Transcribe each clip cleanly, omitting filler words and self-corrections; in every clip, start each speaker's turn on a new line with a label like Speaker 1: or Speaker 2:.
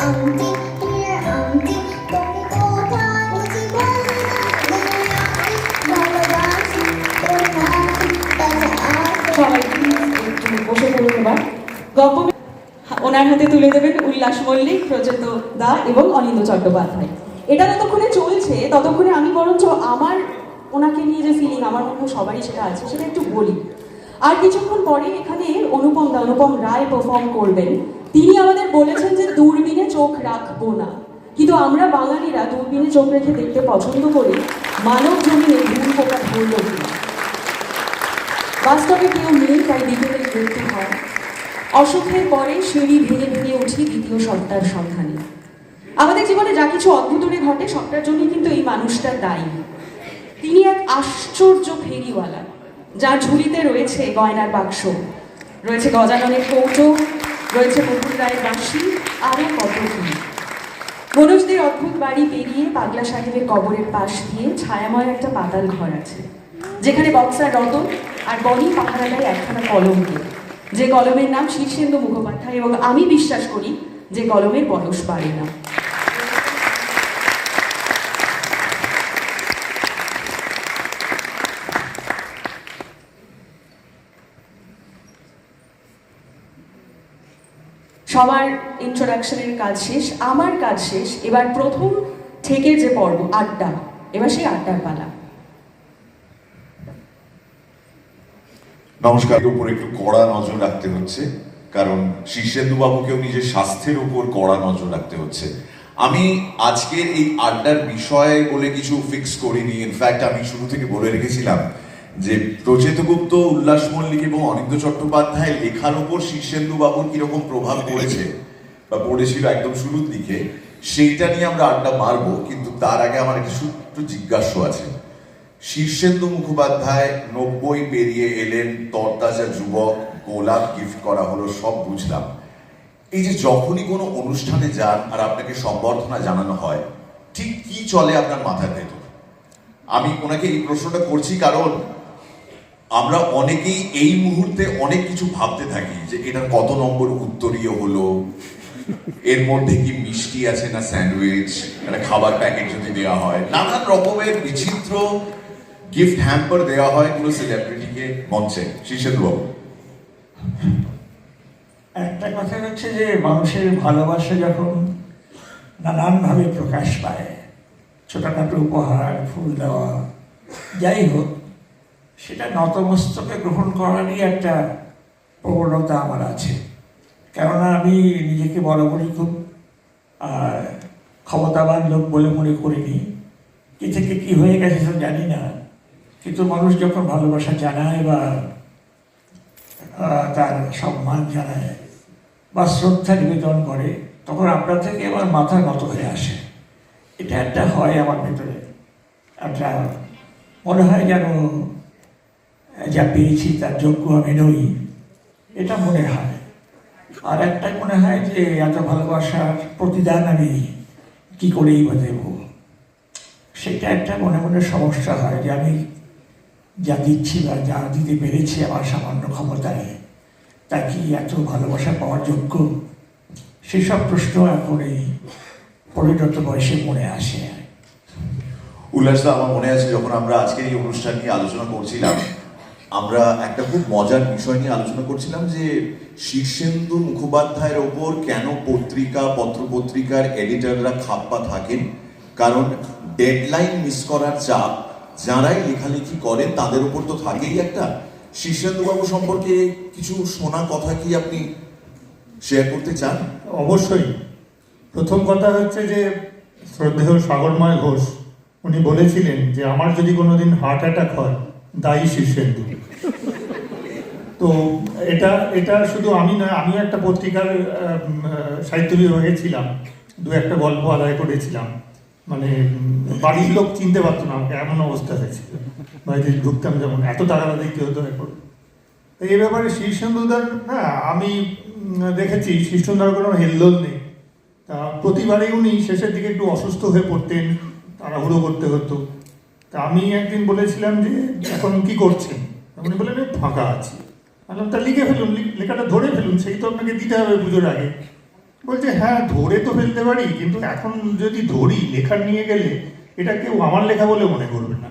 Speaker 1: ওনার হাতে তুলে দেবেন উল্লাস মল্লিক, প্রচেত দা এবং অনিন্দ চট্টোপাধ্যায়। এটা যতক্ষণে চলছে ততক্ষণে আমি বরঞ্চ আমার ওনাকে নিয়ে যে ফিলিং আমার মধ্যে সবারই সেটা আছে সেটা একটু বলি। আর কিছুক্ষণ পরে এখানে অনুপম রায় পারফর্ম করবেন। তিনি আমাদের বলেছেন যে দূরবীনে চোখ রাখবো না, কিন্তু আমরা বাঙালিরা দূরবীনে চোখ রেখে দেখতে পছন্দ করি মানব জমিনে ভুল পোকা ধরল কিনা। বাস্তবে কেউ নেই, তাই বিকেলের মৃত্যু হয়। অসুখের পরে সিঁড়ি ভেঙে ভেঙে উঠি দ্বিতীয় সত্তার সন্ধানে। আমাদের জীবনে যা কিছু অদ্ভুতরে ঘটে সবটার জন্যই কিন্তু এই মানুষটা দায়ী। তিনি এক আশ্চর্য ফেরিওয়ালা, যার ঝুলিতে রয়েছে গয়নার বাক্স, রয়েছে গজাননের কৌটো, রয়েছে বকুল রায়ের বাঁশি, আরও কত কি। মনোজদের অদ্ভুত বাড়ি পেরিয়ে পাগলা সাহেবের কবরের পাশ দিয়ে ছায়াময় একটা পাতাল ঘর আছে, যেখানে বক্সার রতন আর বনি পাহারালায় একখানা কলম দিয়ে, যে কলমের নাম শীর্ষেন্দু মুখোপাধ্যায়, এবং আমি বিশ্বাস করি যে কলমের বয়স বাড়ে না। সবার ইন্ট্রোডাকশনের কাজ শেষ, আমার কাজ শেষ। এবার প্রথম থেকে যে পর্ব আড্ডা, এবার সেই আড্ডার পালা।
Speaker 2: নমস্কার। উপর একটু কড়া নজর রাখতে হচ্ছে, কারণ শীর্ষেন্দু বাবুকেও নিজের স্বাস্থ্যের উপর কড়া নজর রাখতে হচ্ছে। আমি আজকের এই আড্ডার বিষয় বলে কিছু ফিক্স করিনি। ইনফ্যাক্ট আমি শুরু থেকে বলে রেখেছিলাম যে প্রচেত গুপ্ত, উল্লাস মল্লিক এবং অনিন্দ চট্টোপাধ্যায় লেখার উপর শীর্ষেন্দু বাবুর কিরকম প্রভাব পড়েছে বা পড়েছিল একদম শুরুর দিকে, সেইটা নিয়ে আমরা আড্ডা মারবো। কিন্তু তার আগে আমার একটা ছোট্ট জিজ্ঞাসা আছে। শীর্ষেন্দু মুখোপাধ্যায় 90 পেরিয়ে এলেন, তরতাজা যুবক, গোলাপ গিফট করা হলো, সব বুঝলাম। এই যে যখনই কোনো অনুষ্ঠানে যান আর আপনাকে সম্বর্ধনা জানানো হয়, ঠিক কি চলে আপনার মাথার ভেতর? আমি ওনাকে এই প্রশ্নটা করছি কারণ আমরা অনেকেই এই মুহূর্তে অনেক কিছু ভাবতে থাকি যে এটার কত নম্বর উত্তরীয় হলো, এর মধ্যে কি মিষ্টি আছে না স্যান্ডউইচ, একটা খাবার প্যাকেট যদি দেওয়া হয়, নানান রকমের বিচিত্র গিফট হ্যাম্পার দেওয়া হয় কোনো সেলিব্রিটিকে মঞ্চে। শীর্ষেন্দু বাবু,
Speaker 3: একটা কথা হচ্ছে যে মানুষের ভালোবাসা যখন নানানভাবে প্রকাশ পায়, ছোটখাটো উপহার, ফুল দেওয়া, যাই হোক, সেটা নতমস্তকে গ্রহণ করারই একটা প্রবণতা আমার আছে। কেননা আমি নিজেকে বরাবরই খুব ক্ষমতাবান লোক বলে মনে করিনি। কি থেকে কি হয়ে গেছে সব জানি না, কিন্তু মানুষ যখন ভালোবাসা জানায় বা তার সম্মান জানায় বা শ্রদ্ধা নিবেদন করে, তখন আপনার থেকে আমার মাথা নত হয়ে আসে। এটা একটা হয় আমার ভেতরে, একটা মনে হয় যেন যা পেয়েছি তার যোগ্য আমি নই, এটা মনে হয়। আর একটা মনে হয় যে এত ভালোবাসার প্রতিদান আমি কি করেই বা দেব, সেটা একটা মনে মনে সমস্যা হয় যে আমি যা দিচ্ছি বা যা দিতে পেরেছি আমার সামান্য ক্ষমতায়, তা কি এত ভালোবাসা পাওয়ার যোগ্য? সেসব প্রশ্ন এখন এই পরিণত বয়সে মনে আসে।
Speaker 2: উল্লাসদা, আমার মনে আছে যখন আমরা আজকের এই অনুষ্ঠান নিয়ে আলোচনা করছিলাম, আমরা একটা খুব মজার বিষয় নিয়ে আলোচনা করছিলাম যে শীর্ষেন্দু মুখোপাধ্যায়ের ওপর কেন পত্রিকা, পত্রপত্রিকার এডিটররা খাপ্পা থাকেন। কারণ ডেডলাইন মিস করার চাপ যারাই লেখালেখি করেন তাদের উপর তো থাকেই একটা। শীর্ষেন্দু বাবু সম্পর্কে কিছু শোনা কথা কি আপনি শেয়ার করতে চান?
Speaker 4: অবশ্যই। প্রথম কথা হচ্ছে যে শ্রদ্ধেয় সাগরময় ঘোষ উনি বলেছিলেন যে আমার যদি কোনোদিন হার্ট অ্যাটাক হয়, দায়ী শীর্ষেন্দু। তো এটা শুধু আমি নয়, আমিও একটা পত্রিকার সাহিত্য বিভাগে ছিলাম, দু একটা গল্প আদায় করেছিলাম। মানে বাড়ির লোক চিনতে পারতো না আমাকে, এমন অবস্থা হয়েছিল। বাড়িতে ঢুকতাম যেমন, এত টাকা দেখতে হতো এখন। তো এই ব্যাপারে শীর্ষেন্দুদার, হ্যাঁ, আমি দেখেছি শীর্ষেন্দুদার কোনো হেলদোল নেই। তা প্রতিবারেই উনি শেষের দিকে একটু অসুস্থ হয়ে পড়তেন, তাড়াহুড়ো করতে হতো। তা আমি একদিন বলেছিলাম যে এখন কি করছেন? উনি বললেন ফাঁকা আছি। বললাম তা লিখে ফেলুন, লেখাটা ধরে ফেলুন, সেই তো আপনাকে দিতে হবে পুজোর আগে। বলছে হ্যাঁ ধরে তো ফেলতে পারি, কিন্তু এখন যদি ধরি লেখা নিয়ে গেলে এটা কেউ আমার লেখা বলে মনে করবে না।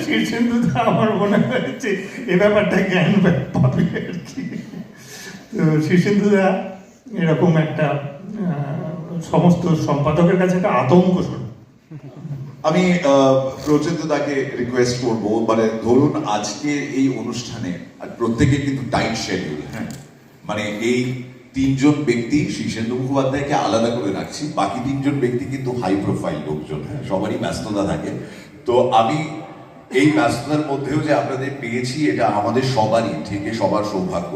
Speaker 4: শীর্ষেন্দুদা আমার মনে হয়েছে এ ব্যাপারটা জ্ঞান পাবে আর কি। তো শীর্ষেন্দুদা এরকম একটা সমস্ত সম্পাদকের কাছে একটা আতঙ্ক শোনে।
Speaker 2: আমি প্রচেত তাকে রিকোয়েস্ট করব, মানে ধরুন আজকে এই অনুষ্ঠানে আর প্রত্যেকের কিন্তু টাইট শেডিউল, হ্যাঁ, মানে এই তিনজন ব্যক্তি শীর্ষেন্দু মুখোপাধ্যায়কে আলাদা করে রাখছি, বাকি তিনজন ব্যক্তি কিন্তু হাই প্রোফাইল লোকজন, হ্যাঁ, সবারই ব্যস্ততা থাকে। তো আমি এই ব্যস্ততার মধ্যেও যে আপনাদের পেয়েছি এটা আমাদের সবারই, ঠিক সবার সৌভাগ্য।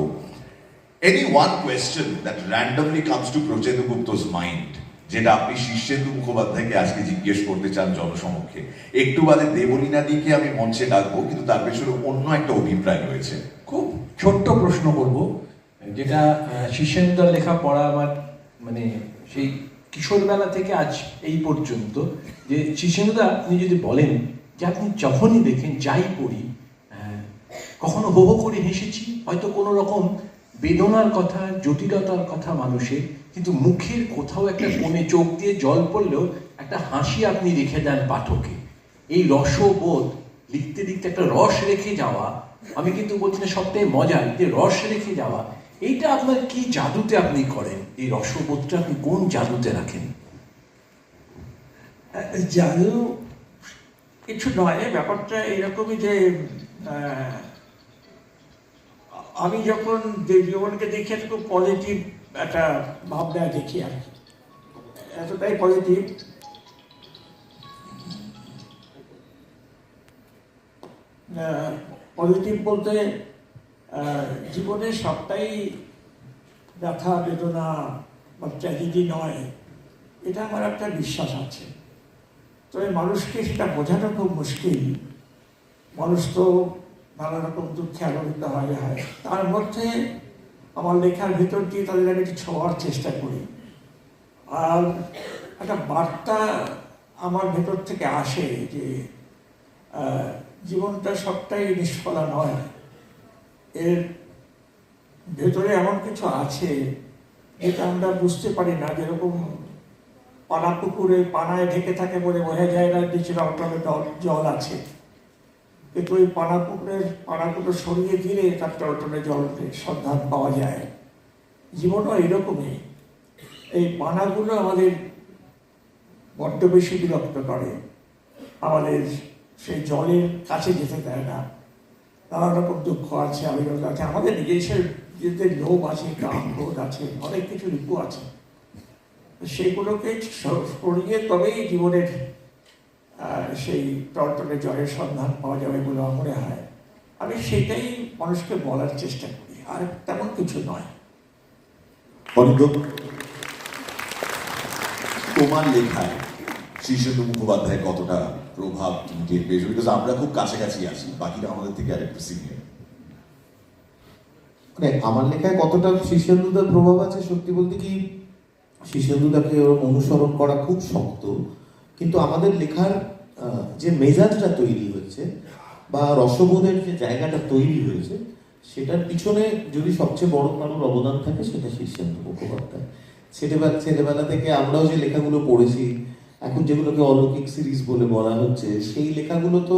Speaker 2: Any one question that randomly comes to Prachet Gupta's mind, যেটা আপনি শীর্ষেন্দু মুখোপাধ্যায়কে আজকে জিজ্ঞেস করতে চান জনসমক্ষে? একটু বাদে দেবলীনা দিকে আমি মঞ্চে ডাকবো, কিন্তু তার পেছনে অন্য একটা অভিপ্রায় রয়েছে।
Speaker 5: খুব ছোট্ট প্রশ্ন করব, যেটা শীর্ষেন্দুদার লেখা পড়া আমার মানে সেই কিশোরবেলা থেকে আজ এই পর্যন্ত, যে শীর্ষেন্দুদা আপনি যদি বলেন যে আপনি যখনই দেখেন যাই পড়ি, কখনো হো হো করে হেসেছি, হয়তো কোনো রকম বেদনার কথা, জটিলতার কথা মানুষের, কিন্তু মুখের কোথাও একটা কোণে চোখ দিয়ে জল পড়লেও একটা হাসি আপনি রেখে দেন পাঠকে। এই রসবোধ, লিখতে লিখতে একটা রস রেখে যাওয়া, আমি কিন্তু বলছি না সবটাই মজার, যে রস রেখে যাওয়া, এইটা আপনার কি জাদুতে আপনি করেন? এই রসবোধটা আপনি কোন জাদুতে রাখেন?
Speaker 3: জাদু কিছু নয়, ব্যাপারটা এরকমই যে আমি যখন যে জীবনকে দেখি একটা খুব পজিটিভ একটা ভাবনা দেখি আর কি, এতটাই পজিটিভ পজিটিভ বলতে জীবনে সবটাই ব্যথা বেদনা বা ট্র্যাজেডি নয়, এটা আমার একটা বিশ্বাস আছে। তবে মানুষকে সেটা বোঝানো খুব মুশকিল। মানুষ তো নানা রকম দুঃখে আলোড়িত হয়, তার মধ্যে আমার লেখার ভিতর দিয়ে তাদের আমি একটু ছোঁয়ার চেষ্টা করি, আর একটা বার্তা আমার ভেতর থেকে আসে যে জীবনটা সবটাই নিষ্ফলা নয়, এর ভেতরে এমন কিছু আছে যেটা আমরা বুঝতে পারি না। যেরকম পানা পুকুরে পানায় ঢেকে থাকে বলে বোঝা যায় না নিচে টলটলে জল আছে, কিন্তু ওই পানা পুকুরের পানাগুলো সরিয়ে দিলে তার টলটলে জলের সন্ধান পাওয়া যায়। জীবনও এরকমই, এই পানাগুলো আমাদের বড্ড বেশি বিরক্ত করে, আমাদের সেই জলের কাছে যেতে দেয় না। নানা রকম দুঃখ আছে, আবির্ভাব আছে, আমাদের নিজেদের লোভ আছে, কাম ক্রোধ আছে, অনেক কিছু রিপু আছে। সেগুলোকে সরিয়ে তবেই জীবনের সেই টলটলে জলের সন্ধান পাওয়া যাবে বলে আমার মনে হয়। আমি সেটাই মানুষকে বলার চেষ্টা করি, আর তেমন কিছু নয়।
Speaker 2: তোমার লেখায় শীর্ষেন্দু মুখোপাধ্যায় কতটা প্রভাব তুমি টের পেয়েছো? বিকজ আমরা খুব কাছাকাছি আছি, বাকিরা আমাদের থেকে আরেকটু সিনিয়র।
Speaker 6: মানে আমার লেখায় কতটা শীর্ষেন্দুদার প্রভাব আছে, সত্যি বলতে কি শীর্ষেন্দুদাকে অনুসরণ করা খুব শক্ত, কিন্তু আমাদের লেখার যে মেজাজটা তৈরি হয়েছে বা রসবোধের যে জায়গাটা তৈরি হয়েছে, সেটার পিছনে যদি সবচেয়ে বড় কারোর অবদান থাকে সেটা শীর্ষেন্দু মুখোপাধ্যায়। ছেলেবেলা থেকে আমরাও যে লেখাগুলো পড়েছি, এখন যেগুলোকে অলৌকিক সিরিজ বলে বলা হচ্ছে, সেই লেখাগুলো তো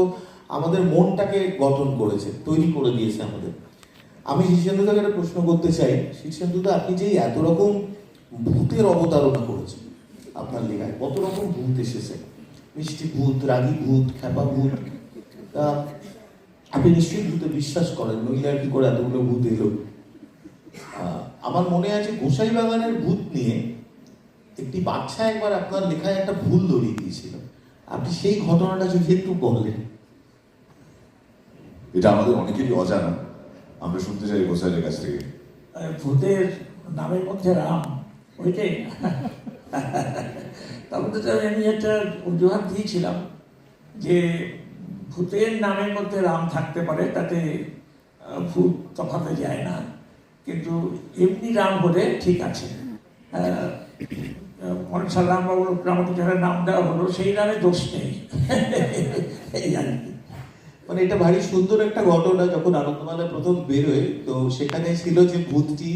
Speaker 6: আমাদের মনটাকে গঠন করেছে, তৈরি করে দিয়েছে আমাদের। আমি শীর্ষেন্দুদাকে একটা প্রশ্ন করতে চাই, শীর্ষেন্দুদা আপনি যে এত রকম ভূতের অবতারণা করেছেন আপনার লেখায়, কত রকম ভূত এসেছে, মিষ্টি ভূত, রাগী ভূত, খ্যাপা ভূত, আপনি নিশ্চয়ই ভূতে বিশ্বাস করেন, নইলে আর কি করে এতগুলো ভূত এলো। আমার মনে আছে গোসাই বাগানের ভূত নিয়ে একটি বাচ্চা একবার আপনার লেখায় একটা ভুল ধরিয়ে দিয়েছিল, আপনি সেই ঘটনাটা যদি একটু বললেন।
Speaker 2: এটা আমাদের অনেকেরই অজানা, আমরা শুনতে চাই গোসাইয়ের কাছ থেকে।
Speaker 3: ভূতের নামের মধ্যে রাম, ওইটাই তারপরে তো আমি একটা অজুহাত দিয়েছিলাম যে ভূতের নামের মধ্যে রাম থাকতে পারে, তাতে ভূত তফাতে যায় না, কিন্তু এমনি রাম বলে ঠিক আছে। মনসা রাম বাবু আমাকে যারা নাম দেওয়া হলো সেই নামে দোষ নেই, এই আর কি।
Speaker 6: মানে এটা ভারী সুন্দর একটা ঘটনা। যখন আনন্দমালা প্রথম বেরোয়, তো সেখানে ছিল যে ভূতটি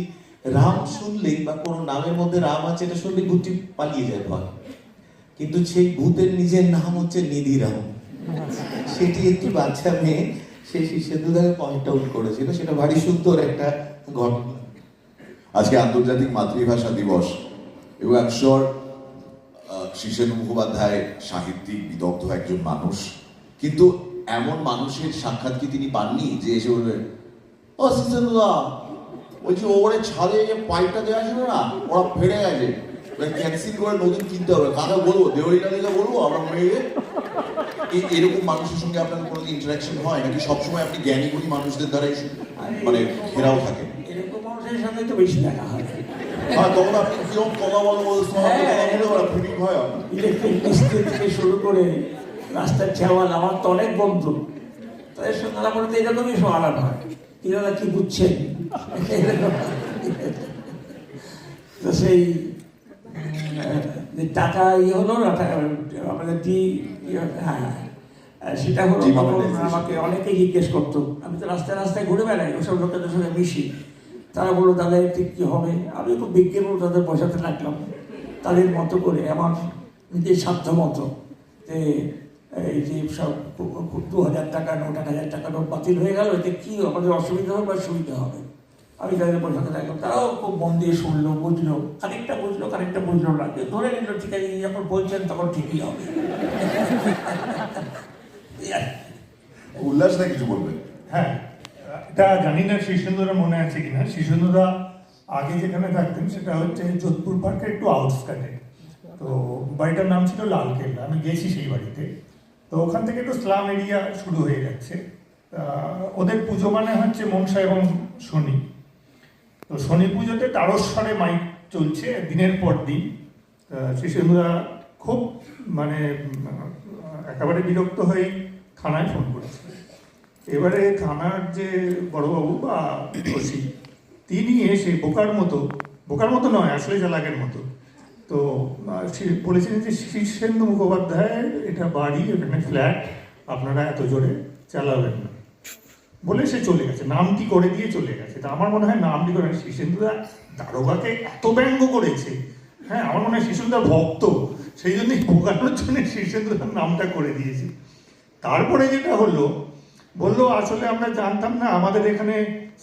Speaker 6: রাম শুনলেই বা কোনো নামের মধ্যে রাম আছে এটা শুনলেই ভূতটি পালিয়ে যায় ভয়, কিন্তু সেই ভূতের নিজের নাম হচ্ছে নিধিরাম। সেটি একটি বাচ্চা মেয়ে সেই শীর্ষেন্দুদাকে পয়েন্ট আউট করেছিল, সেটা ভারী সুন্দর একটা ঘটনা।
Speaker 2: আজকে আন্তর্জাতিক মাতৃভাষা দিবস এবং I am sure Shirshendu Mukhopadhyay সাহিত্যিক বিদগ্ধ একজন মানুষ, কিন্তু এমন মানুষের সাক্ষাৎ কি তিনি পাননি যে এসে বলবেন, ও শীর্ষেন্দুদা বলছি ওপরে ছাদে যে পাইপটা দেওয়া ছিল না ওরা ফেড়ে গেছে, ক্যান্সেল করে নতুন কিনতে হবে, কাকে বলবো দেওয়ালিটা দিকে বলবো আমরা মেয়ে? এরকম মানুষের সঙ্গে আপনার কোনো ইন্টারাকশন হয় নাকি সবসময় আপনি জ্ঞানী গুণী মানুষদের দ্বারাই মানে ঘেরাও থাকেন?
Speaker 3: এরকম মানুষের সাথে তো বেশি দেখা হয়।
Speaker 2: হ্যাঁ, তখন আপনি কিরকম কথা বলবো ফিলিং হয় আপনার?
Speaker 3: ইলেকট্রিক মিস্ত্রি থেকে শুরু করে রাস্তার ছেওয়াল, আমার তো অনেক বন্ধু, তাদের সঙ্গে আলাপ করতে এরকমই সব আলাপ হয়। এরা কি বুঝছেন? তো সেই যে টাকা ইয়ে হলো না, আমাদের হ্যাঁ সেটা হলো, তখন আমাকে অনেকেই জিজ্ঞেস করতো, আমি তো রাস্তায় রাস্তায় ঘুরে বেড়াই, ওসব লোকেদের সঙ্গে মিশি, তারা বললো দাদা ঠিক কী হবে, আমি খুব বিজ্ঞান তাদের বোঝাতে লাগলাম তাদের মতো করে, আমার নিজের সাধ্য মতো, যে এই যে সব 2000 টাকা নোট 1000 টাকা নোট বাতিল হয়ে গেল, এতে কী আমাদের অসুবিধা হবে বা সুবিধা হবে, আমি তাদের বোঝাতে লাগলাম। তারাও খুব মন দিয়ে শুনলো, বুঝলো, খানিকটা বুঝলো না, ধরে নিল ঠিক আছে যখন বলছেন তখন ঠিকই হবে।
Speaker 2: উল্লাস না কিছু বলবেন?
Speaker 4: হ্যাঁ, এটা জানি না শীর্ষেন্দুরা মনে আছে কিনা। শীর্ষেন্দুরা আগে যেখানে থাকতেন সেটা হচ্ছে যোধপুর পার্কের একটু আউটস্কার্টে, তো বাড়িটার নাম ছিল লালকেল্লা। আমি গেছি সেই বাড়িতে, তো ওখান থেকে একটু স্লাম এরিয়া শুরু হয়ে যাচ্ছে। ওদের পুজো মানে হচ্ছে মনসা এবং শনি, তো শনি পুজোতে তারস্বরে মাইক চলছে দিনের পর দিন। শীর্ষেন্দুরা খুব মানে একেবারে বিরক্ত হয়ে থানায় ফোন করেছে। এবারে থানার যে বড়বাবু বা ওসি, তিনি এসে বোকার মতো নয়, আসলে চালাকের মতো, তো বলেছিলেন যে শীর্ষেন্দু মুখোপাধ্যায়ের এটা বাড়ি, এখানে ফ্ল্যাট, আপনারা এত জোরে চালাবেন না বলে সে চলে গেছে, নামটি করে দিয়ে চলে গেছে। তা আমার মনে হয় নামটি করে শীর্ষেন্দুদা দারোগাকে এত ব্যঙ্গ করেছে, হ্যাঁ আমার মনে হয় শীর্ষেন্দুদার ভক্ত, সেই জন্যই বোকানোর জন্য শীর্ষেন্দুদার নামটা করে দিয়েছে। তারপরে যেটা হলো, বললো আসলে আমরা জানতাম না, আমাদের এখানে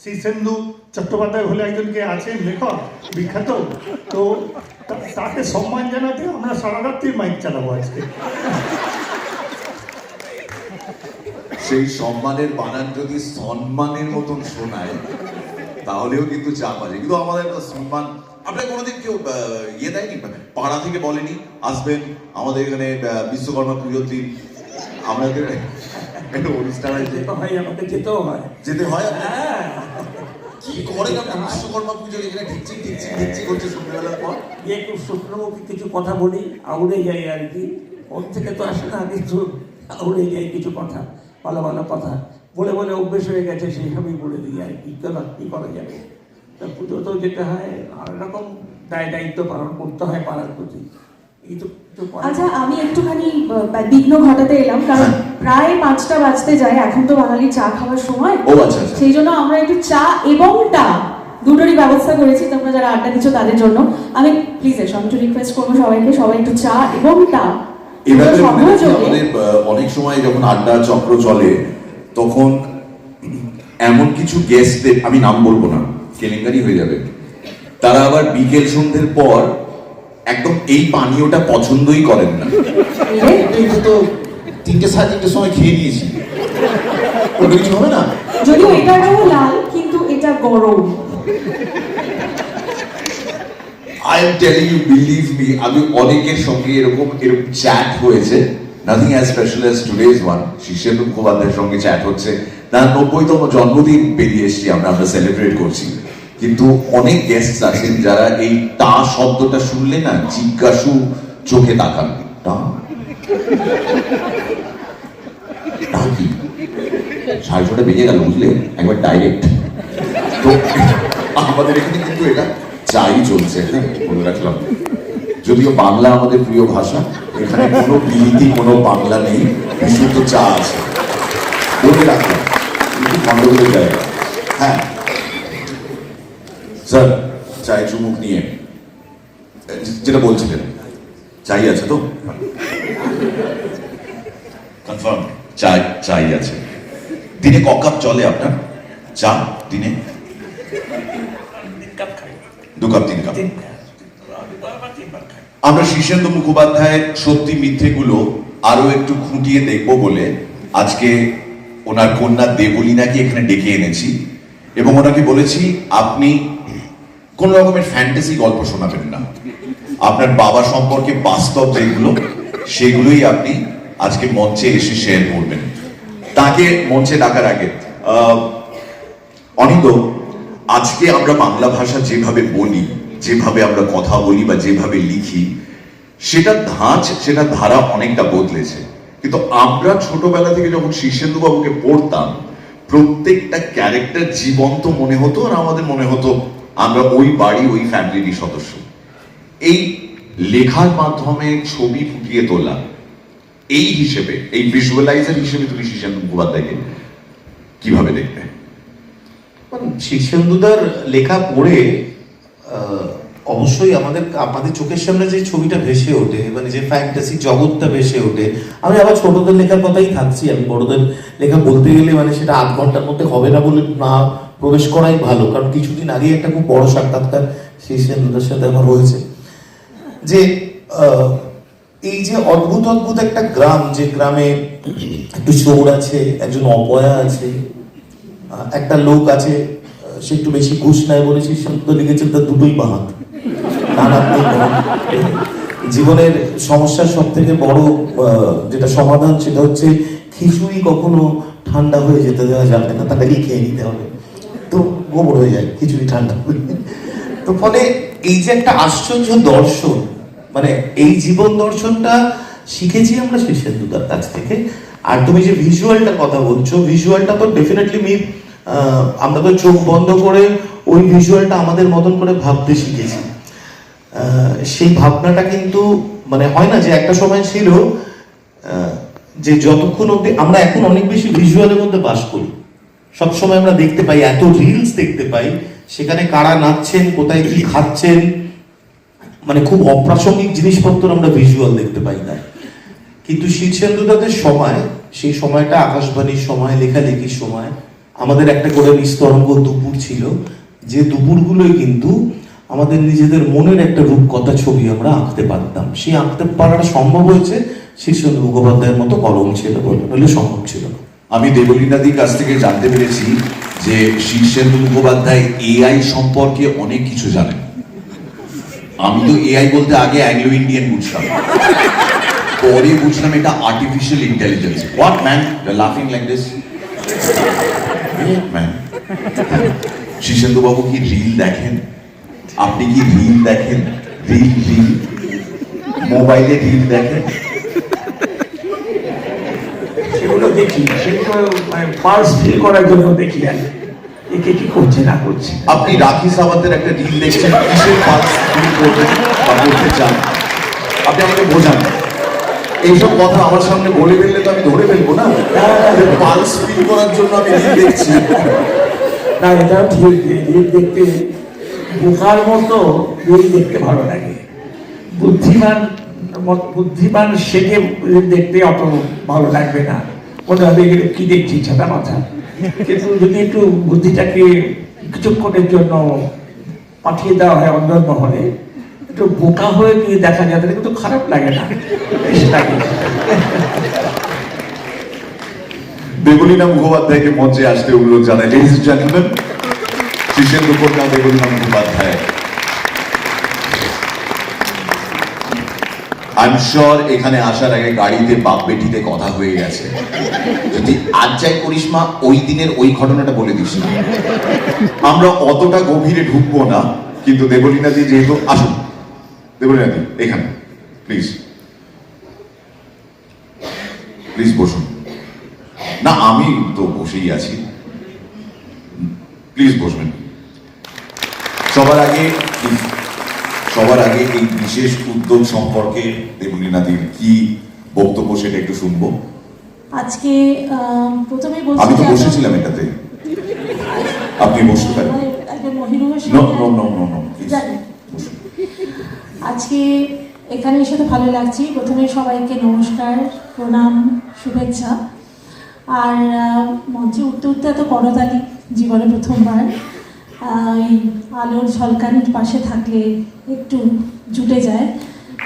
Speaker 4: শীর্ষেন্দু চট্টোপাধ্যায় বলে একজন কে আছেন লেখক বিখ্যাত, তো তাকে সম্মান জানাতে আমরা সারা রাত্রি মাইক চালাবো আজকে।
Speaker 2: সেই সম্মানের বানান যদি সম্মানের মতন শোনায় তাহলেও কিন্তু চাপ আছে, কিন্তু আমাদের সম্মান আপনার কোনোদিন কেউ ইয়ে দেয়নি, পাড়া থেকে বলেনি আসবেন আমাদের এখানে বিশ্বকর্মা পুজোর দিন আমাদের একটা অনুষ্ঠান আছে,
Speaker 3: আমাকে যেতেও হয়,
Speaker 2: যেতে হয়? কি করেন আপনি বিশ্বকর্মা পুজো এখানে ঢিকচি করছে সন্ধ্যাবেলার পর?
Speaker 3: একটু শুক্রমুখী কিছু কথা বলি, আউড়ে যাই আর কি, ওর থেকে তো আসে না, কিছু আউড়ে যাই কিছু কথা, ভালো ভালো কথা বলে বলে অভ্যেস হয়ে গেছে, সেই সবই বলে দিই আর কি, কি করা যাবে। তা পুজো তো যেতে হয়, আর এরকম দায়িত্ব পালন করতে হয় পাড়ার প্রতি।
Speaker 1: আচ্ছা, আমি একটুখানি বিঘ্ন ঘটাতে এলাম, কারণ প্রায় 5টা বাজতে যায়, এখন তো বাঙালির চা খাওয়ার সময়, সেই জন্য আমরা একটু চা এবং দুটোরই ব্যবস্থা করেছি। তোমরা যারা আড্ডা দিচ্ছ তাদের জন্য আমি প্লিজ একটু রিকোয়েস্ট করবো সবাই একটু চা এবং
Speaker 2: আমাদের অনেক সময় যখন আড্ডা চক্র চলে তখন এমন কিছু গেস্টদের, আমি নাম বলবো না কেলেঙ্কারি হয়ে যাবে, তারা আবার বিকেল সন্ধ্যের পর একদম এই পানীয়টা পছন্দই করেন না। তো 3টে সাড়ে 3টের সময় খেয়ে নিয়েছি, ওটা কিছু হবে না,
Speaker 1: যদিও এটা রঙ লাল কিন্তু এটা গরম।
Speaker 2: I am telling you, believe me, আমি অনেকের সঙ্গে এরকম চ্যাট হয়েছে, nothing as special as today's one. Shirshendu মুখোপাধ্যায়ের সঙ্গে চ্যাট হচ্ছে, তার 90তম জন্মদিন পেরিয়ে এসেছি আমরা সেলিব্রেট করছি, কিন্তু অনেক গেস্ট আছেন যারা এই টা শব্দটা শুনলে না জিজ্ঞাসু চোখে তাকান, টা কি 6:30 বেজে গেল বুঝলে, একবার ডাইরেক্ট। তো আমাদের এখানে কিন্তু এটা চাই চলছে, বলে রাখলাম, যদিও বাংলা আমাদের প্রিয় ভাষা, এখানে কোনো বিলিতি কোনো বাংলা নেই, বিশুদ্ধ চা আছে, বলে রাখলাম, কিন্তু গন্ডগোলের জায়গা। হ্যাঁ স্যার, চায় চুমুক নিয়ে যেটা বলছিলেন, চাই আছে তো? কনফার্ম চাই, চাই আছে। দিনে ক কাপ চলে আপনার চা? দিনে 2 কাপ 3 কাপ। আমরা শীর্ষেন্দু মুখোপাধ্যায়ের সত্যি মিথ্যেগুলো আরো একটু খুঁটিয়ে দেখবো বলে আজকে ওনার কন্যা দেবলীনাকে এখানে ডেকে এনেছি এবং ওনাকে বলেছি আপনি কোন রকমের ফ্যান্টাসি গল্প শোনাবেন না, আপনার বাবা সম্পর্কে বাস্তব যেগুলো সেগুলোই আপনি আজকে মঞ্চে এসে শেয়ার করবেন। তাকে মঞ্চে ডাকার আগে অনিন্দ, আজকে আমরা বাংলা ভাষা যেভাবে বলি, যেভাবে আমরা কথা বলি বা যেভাবে লিখি, সেটা ধাঁচ, সেটা ধারা অনেকটা বদলেছে। কিন্তু আমরা ছোটবেলা থেকে যখন শীর্ষেন্দু বাবুকে পড়তাম, প্রত্যেকটা ক্যারেক্টার জীবন্ত মনে হতো আর আমাদের মনে হতো আমরা ওই বাড়ি, ওই ফ্যামিলিরই সদস্য। এই লেখার মাধ্যমে ছবি ফুটিয়ে তোলা, এই হিসেবে, এই ভিজুয়ালাইজার হিসেবে তুমি শীর্ষেন্দু মুখোপাধ্যায়কে কিভাবে দেখবে?
Speaker 6: শীর্ষেন্দুদার লেখা পড়ে অবশ্যই আমাদের চোখের সামনে যে ছবিটা ভেসে ওঠে, মানে যে ফ্যান্টাসি জগৎটা ভেসে ওঠে। আমি আবার ছোটদের লেখার কথাই থাকছি, আমি বড়দের লেখা বলতে গেলে মানে সেটা 8 ঘন্টার মধ্যে হবে না বলে না প্রবেশ করাই ভালো, কারণ কিছুদিন আগে একটা খুব বড় সাক্ষাৎকার শীর্ষেন্দুদার সাথে আমার হয়েছে। যে এই যে অদ্ভুত অদ্ভুত একটা গ্রাম, যে গ্রামে একটু চোর আছে, একজন অপয়া আছে, একটা লোক আছে সে একটু বেশি ঘুষ নেয় বলে শীর্ষেন্দু লিখেছেন তার দুটোই বাহাত। জীবনের সমস্যার সব থেকে বড় যেটা সমাধান সেটা হচ্ছে খিচুড়ি কখনো ঠান্ডা হয়ে যেতে দেওয়া যাবে না, তাদেরকে খেয়ে নিতে হবে, তো গোবর হয়ে যায় খিচুড়ি ঠান্ডা হয়ে। তো ফলে এই যে একটা আশ্চর্য দর্শন, মানে এই জীবন দর্শনটা শিখেছি আমরা শীর্ষেন্দুদার কাছ থেকে। আর তুমি যে ভিজুয়ালটার কথা বলছো, ভিজুয়ালটা তো ডেফিনেটলি আমরা তো চোখ বন্ধ করে ওই ভিজুয়ালটা আমাদের মতন করে ভাবতে শিখেছি। সেই ভাবনাটা কিন্তু মানে হয় না যে একটা সময় ছিল যে যতক্ষণ অব্দি আমরা এখন অনেক বেশি ভিজুয়ালের মধ্যে বাস করি, সবসময় আমরা দেখতে পাই, এত রিলস দেখতে পাই, সেখানে কারা নাচছেন, কোথায় কি খাচ্ছেন, মানে খুব অপ্রাসঙ্গিক জিনিসপত্র আমরা ভিজুয়াল দেখতে পাই না। কিন্তু শীর্ষেন্দুদাদের সময়, সেই সময়টা আকাশবাণীর সময়, লেখালেখির সময়, আমাদের একটা করে নিস্তরঙ্গ দুপুর ছিল, যে দুপুরগুলোই কিন্তু আমাদের নিজেদের মনের একটা রূপকথা ছবি আমরা আঁকতে পারতাম। সেই আঁকতে পারাটা সম্ভব হয়েছে শীর্ষেন্দু মুখোপাধ্যায়ের মতো কলম ছিল বলে, নইলে সম্ভব ছিল না।
Speaker 2: আমি দেবলীনাদির কাছ থেকে জানতে পেরেছি যে শীর্ষেন্দু মুখোপাধ্যায় এআই সম্পর্কে অনেক কিছু জানেন। আমি তো এআই বলতে আগে অ্যাংলো ইন্ডিয়ান বুঝতাম, পরে বুঝলাম এটা artificial intelligence. What man, you are লাফিং লাইক দিস? ম্যান, শীর্ষেন্দু বাবু কি রিল দেখেন? আপনি কি রিল দেখেন? রিল মোবাইলে রিল দেখেন?
Speaker 3: সেগুলো দেখি, সেগুলো মানে পালস ফিল করার জন্য দেখি আর একে কি করছে না করছে।
Speaker 2: আপনি রাখি সাওয়ান্তের একটা রিল দেখছেন, কিসের পালস ফিল করবেন বা করতে চান আপনি আমাকে বোঝান। এইসব কথা আমার সামনে বলে ফেললে তো আমি ধরে ফেলবো না, পালস ফিল করার জন্য আমি রিল দেখছি।
Speaker 3: না, এটা ঠিক, রিল দেখতে বোকার মতো রিল দেখতে ভালো লাগে। বুদ্ধিমান সেকে দেখতে অত ভালো লাগবে না, মনে হবে এগুলো কি দেখছি ছাতা মাথা। কিন্তু যদি একটু বুদ্ধিটাকে কিছুক্ষণের জন্য পাঠিয়ে দেওয়া হয় অন্দরমহলে, একটু বোকা হয়ে যদি দেখা যায় তাহলে কিন্তু খারাপ লাগে না, বেশ লাগে।
Speaker 2: দেবলীনা মুখোপাধ্যায়কে মঞ্চে আসতে অনুরোধ জানাই। লেডিজ এন্ড জেন্টলম্যান, শীর্ষেন্দু কন্যা Debolina Mukhopadhyay. I am sure এখানে আসার আগে গাড়িতে বাপ বেটিতে কথা হয়ে গেছে, যদি আজ যাই করিস মা ওই দিনের ওই ঘটনাটা বলে দিস না। আমরা অতটা গভীরে ঢুকবো না, কিন্তু দেবলীনা দি যেহেতু, আসুন দেবলীনা দি এখানে প্লিজ, প্লিজ বসুন। না আমি তো বসেই আছি, প্লিজ বসবেন। সবার আগে এই বিশেষ উদ্যোগ সম্পর্কে দেবলীনাদির কি বক্তব্য সেটা একটু শুনবো।
Speaker 7: আজকে প্রথমে
Speaker 2: আমি তো বসেছিলাম এটাতে, আপনি বসতে পারেন।
Speaker 7: একটা মহিরুহ
Speaker 2: নো
Speaker 7: সামনে
Speaker 2: no no no no please.
Speaker 7: জানি। আজকে এখানে এসে তো ভালো লাগছে। প্রথমে সবাইকে নমস্কার, প্রণাম, শুভেচ্ছা। আর মঞ্চে উঠতে উঠতে এত করতালি জীবনে প্রথমবার। এই আলোর ঝলকানির পাশে থাকলে একটু জুটে যায়,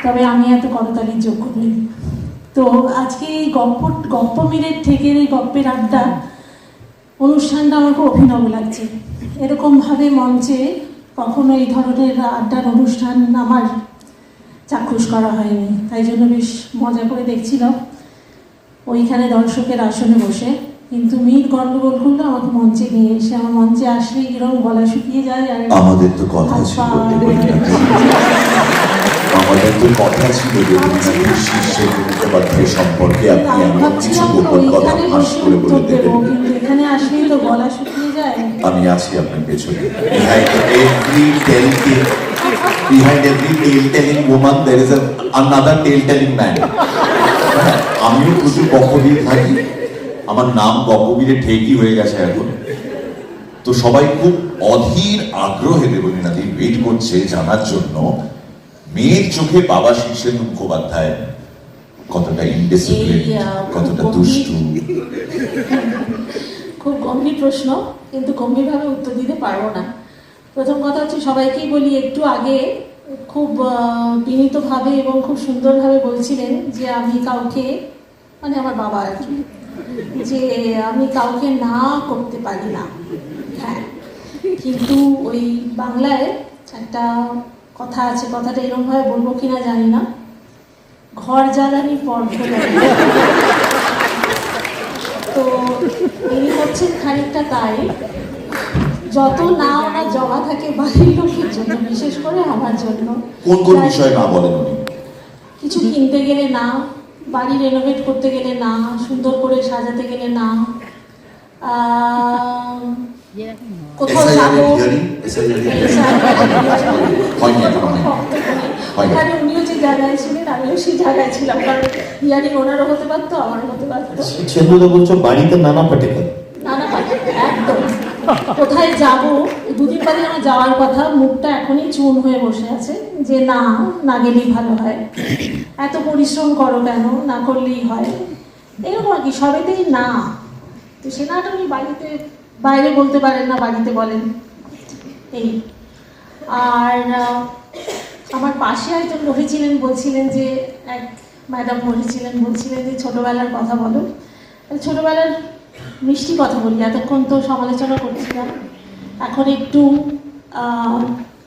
Speaker 7: তবে আমি এত করতালির যোগ্য নই। তো আজকে এই গপ্প মিনিট থেকে এই গপ্পের আড্ডা অনুষ্ঠানটা আমার খুব অভিনব লাগছে। এরকমভাবে মঞ্চে কখনো এই ধরনের আড্ডার অনুষ্ঠান আমার চাক্ষুষ করা হয়নি, তাই জন্য বেশ মজা করে দেখছিলাম ওইখানে দর্শকের আসনে বসে। কিন্তু মিট গন্ডগোল করলো আমাকে মঞ্চে নিয়ে এসে। আমার মঞ্চে আসলে এরকম গলা শুকিয়ে যায়। আর
Speaker 2: আমাদের তো কথা ছিল আমাদের তো কথা ছিল যে শীর্ষেন্দু মুখোপাধ্যায় সম্পর্কে আপনি এমন কিছু গোপন কথা ফাঁস করে বলে দেবেন।
Speaker 7: কিন্তু এখানে আসলেই তো গলা শুকিয়ে যায়।
Speaker 2: আমি আছি আপনার পেছনে। Behind every tale-telling woman there is another tale-telling man. আমিও প্রচুর গল্প দিয়ে থাকি, আমার নাম গল্পবীরে ঠেকি হয়ে গেছে এখন। তো সবাই খুব অধীর আগ্রহে দেবলীনাথী ওয়েট করছে জানার জন্য মেয়ের চোখে বাবা শীর্ষেন্দু মুখোপাধ্যায় কতটা ইনডিসিপ্লিন, কতটা দুষ্টু।
Speaker 7: খুব গম্ভীর প্রশ্ন, কিন্তু গম্ভীরভাবে উত্তর দিতে পারবো না। প্রথম কথা হচ্ছে, সবাইকেই বলি, একটু আগে খুব বিনীতভাবে এবং খুব সুন্দরভাবে বলছিলেন যে আমি কাউকে, মানে আমার বাবা আর কি, যে আমি কাউকে না করতে পারি না। হ্যাঁ, কিন্তু ওই বাংলায় একটা কথা আছে, কথাটা এরকমভাবে বলবো কিনা জানি না, ঘর জ্বালানি পর জ্বালানি। তো ইনি হচ্ছেন খানিকটা তাই। যত না ওনার জমা থাকে বাড়ির লোকের জন্য, বিশেষ করে আমার জন্য।
Speaker 2: কোন কোন বিষয়ে না বলেন উনি?
Speaker 7: কিছু কিনতে গেলে না, বাড়ি রেনোভেট করতে গেলে না, সুন্দর করে সাজাতে গেলে না, কোথাও যাবো ওখানে উনিও যে জায়গায় ছিলেন আমিও সেই জায়গায় ছিলাম, কারণ হিয়ারিং ওনারও হতে পারতো, আমারও হতে পারতো।
Speaker 6: সেন্দুদা বলছো বাড়িতে নানা পাটেকার,
Speaker 7: নানা পাঠক একদম। কোথায় যাবো, দুদিন বাদে আমার যাওয়ার কথা, মুখটা এখনই চুন হয়ে বসে আছে যে না গেলেই ভালো হয়, এত পরিশ্রম করো কেন, না করলেই হয়, এরকম আর কি, সবেতেই না। তো সে নাটা উনি বাড়িতে, বাইরে বলতে পারেন না, বাড়িতে বলেন এই। আর আমার পাশে একজন বসেছিলেন, বলছিলেন যে, এক ম্যাডাম বসেছিলেন, বলছিলেন যে ছোটবেলার কথা বলো। ছোটবেলার মিষ্টি কথা বলি, এতক্ষণ তো সমালোচনা করছিলাম, এখন একটু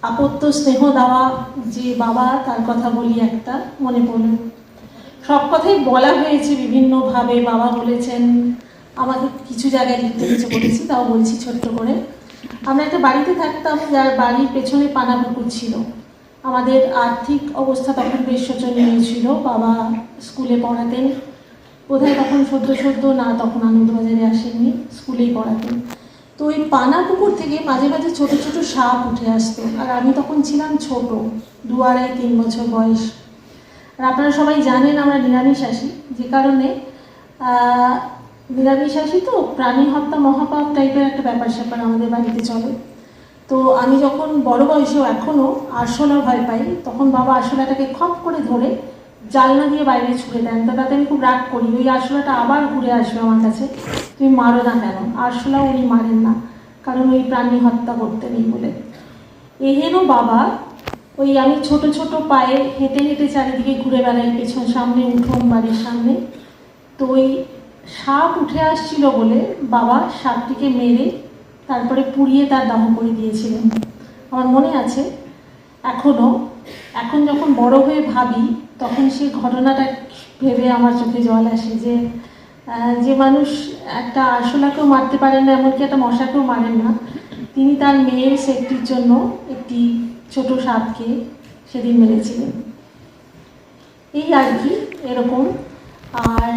Speaker 7: আপত্য স্নেহ দেওয়া যে বাবা, তার কথা বলি। একটা মনে পড়ল, সব কথাই বলা হয়েছে বিভিন্নভাবে, বাবা বলেছেন, আমাকে কিছু জায়গায় লিখতে কিছু বলেছি, তাও বলছি ছোট্ট করে। আমরা একটা বাড়িতে থাকতাম, যার বাড়ির পেছনে পানা পুকুর ছিল। আমাদের আর্থিক অবস্থা তখন বেশ শোচনীয় ছিল, বাবা স্কুলে পড়াতেন, বোধহয় তখন সদ্য না, তখন আনন্দবাজারে আসেননি, স্কুলেই পড়াতেন। তো ওই পানা পুকুর থেকে মাঝে মাঝে ছোট ছোট সাপ উঠে আসতো, আর আমি তখন ছিলাম ছোট, 2-2.5-3 বছর বয়স। আর আপনারা সবাই জানেন আমরা নিরামিষাশী, যে কারণে নিরামিষাশী তো প্রাণী হত্যা মহাপাপ টাইপের একটা ব্যাপার স্যাপার আমাদের বাড়িতে চলে। তো আমি যখন বড় বয়সেও এখনও আরশোলা ভয় পাই, তখন বাবা আরশোলাটাকে খপ করে ধরে জানলা দিয়ে বাইরে ছুড়ে দেন। তো তাতে আমি খুব রাগ করি, ওই আরশোলাটা আবার ঘুরে আসবে আমার কাছে, তুমি মারো না কেন। আরশোলা উনি মারেন না, কারণ ওই প্রাণী হত্যা করতে নেই বলে। এহেন বাবা, ওই আমি ছোট ছোট পায়ে হেঁটে হেঁটে চারিদিকে ঘুরে বেড়াই, পেছন সামনে উঠোন বাড়ির সামনে। তো ওই সাপ উঠে আসছিল বলে বাবা সাপটিকে মেরে তারপরে পুড়িয়ে তার দাহ করে দিয়েছিলেন, আমার মনে আছে এখনও। এখন যখন বড় হয়ে ভাবি, তখন সেই ঘটনাটা ভেবে আমার চোখে জল আসে, যে মানুষ একটা আরশোলাকেও মারতে পারেন না, এমনকি একটা মশাকেও মারেন না, তিনি তার মেয়ের সেফটির জন্য একটি ছোট সাপকে সেদিন মেরেছিলেন। এই আর কি, এরকম। আর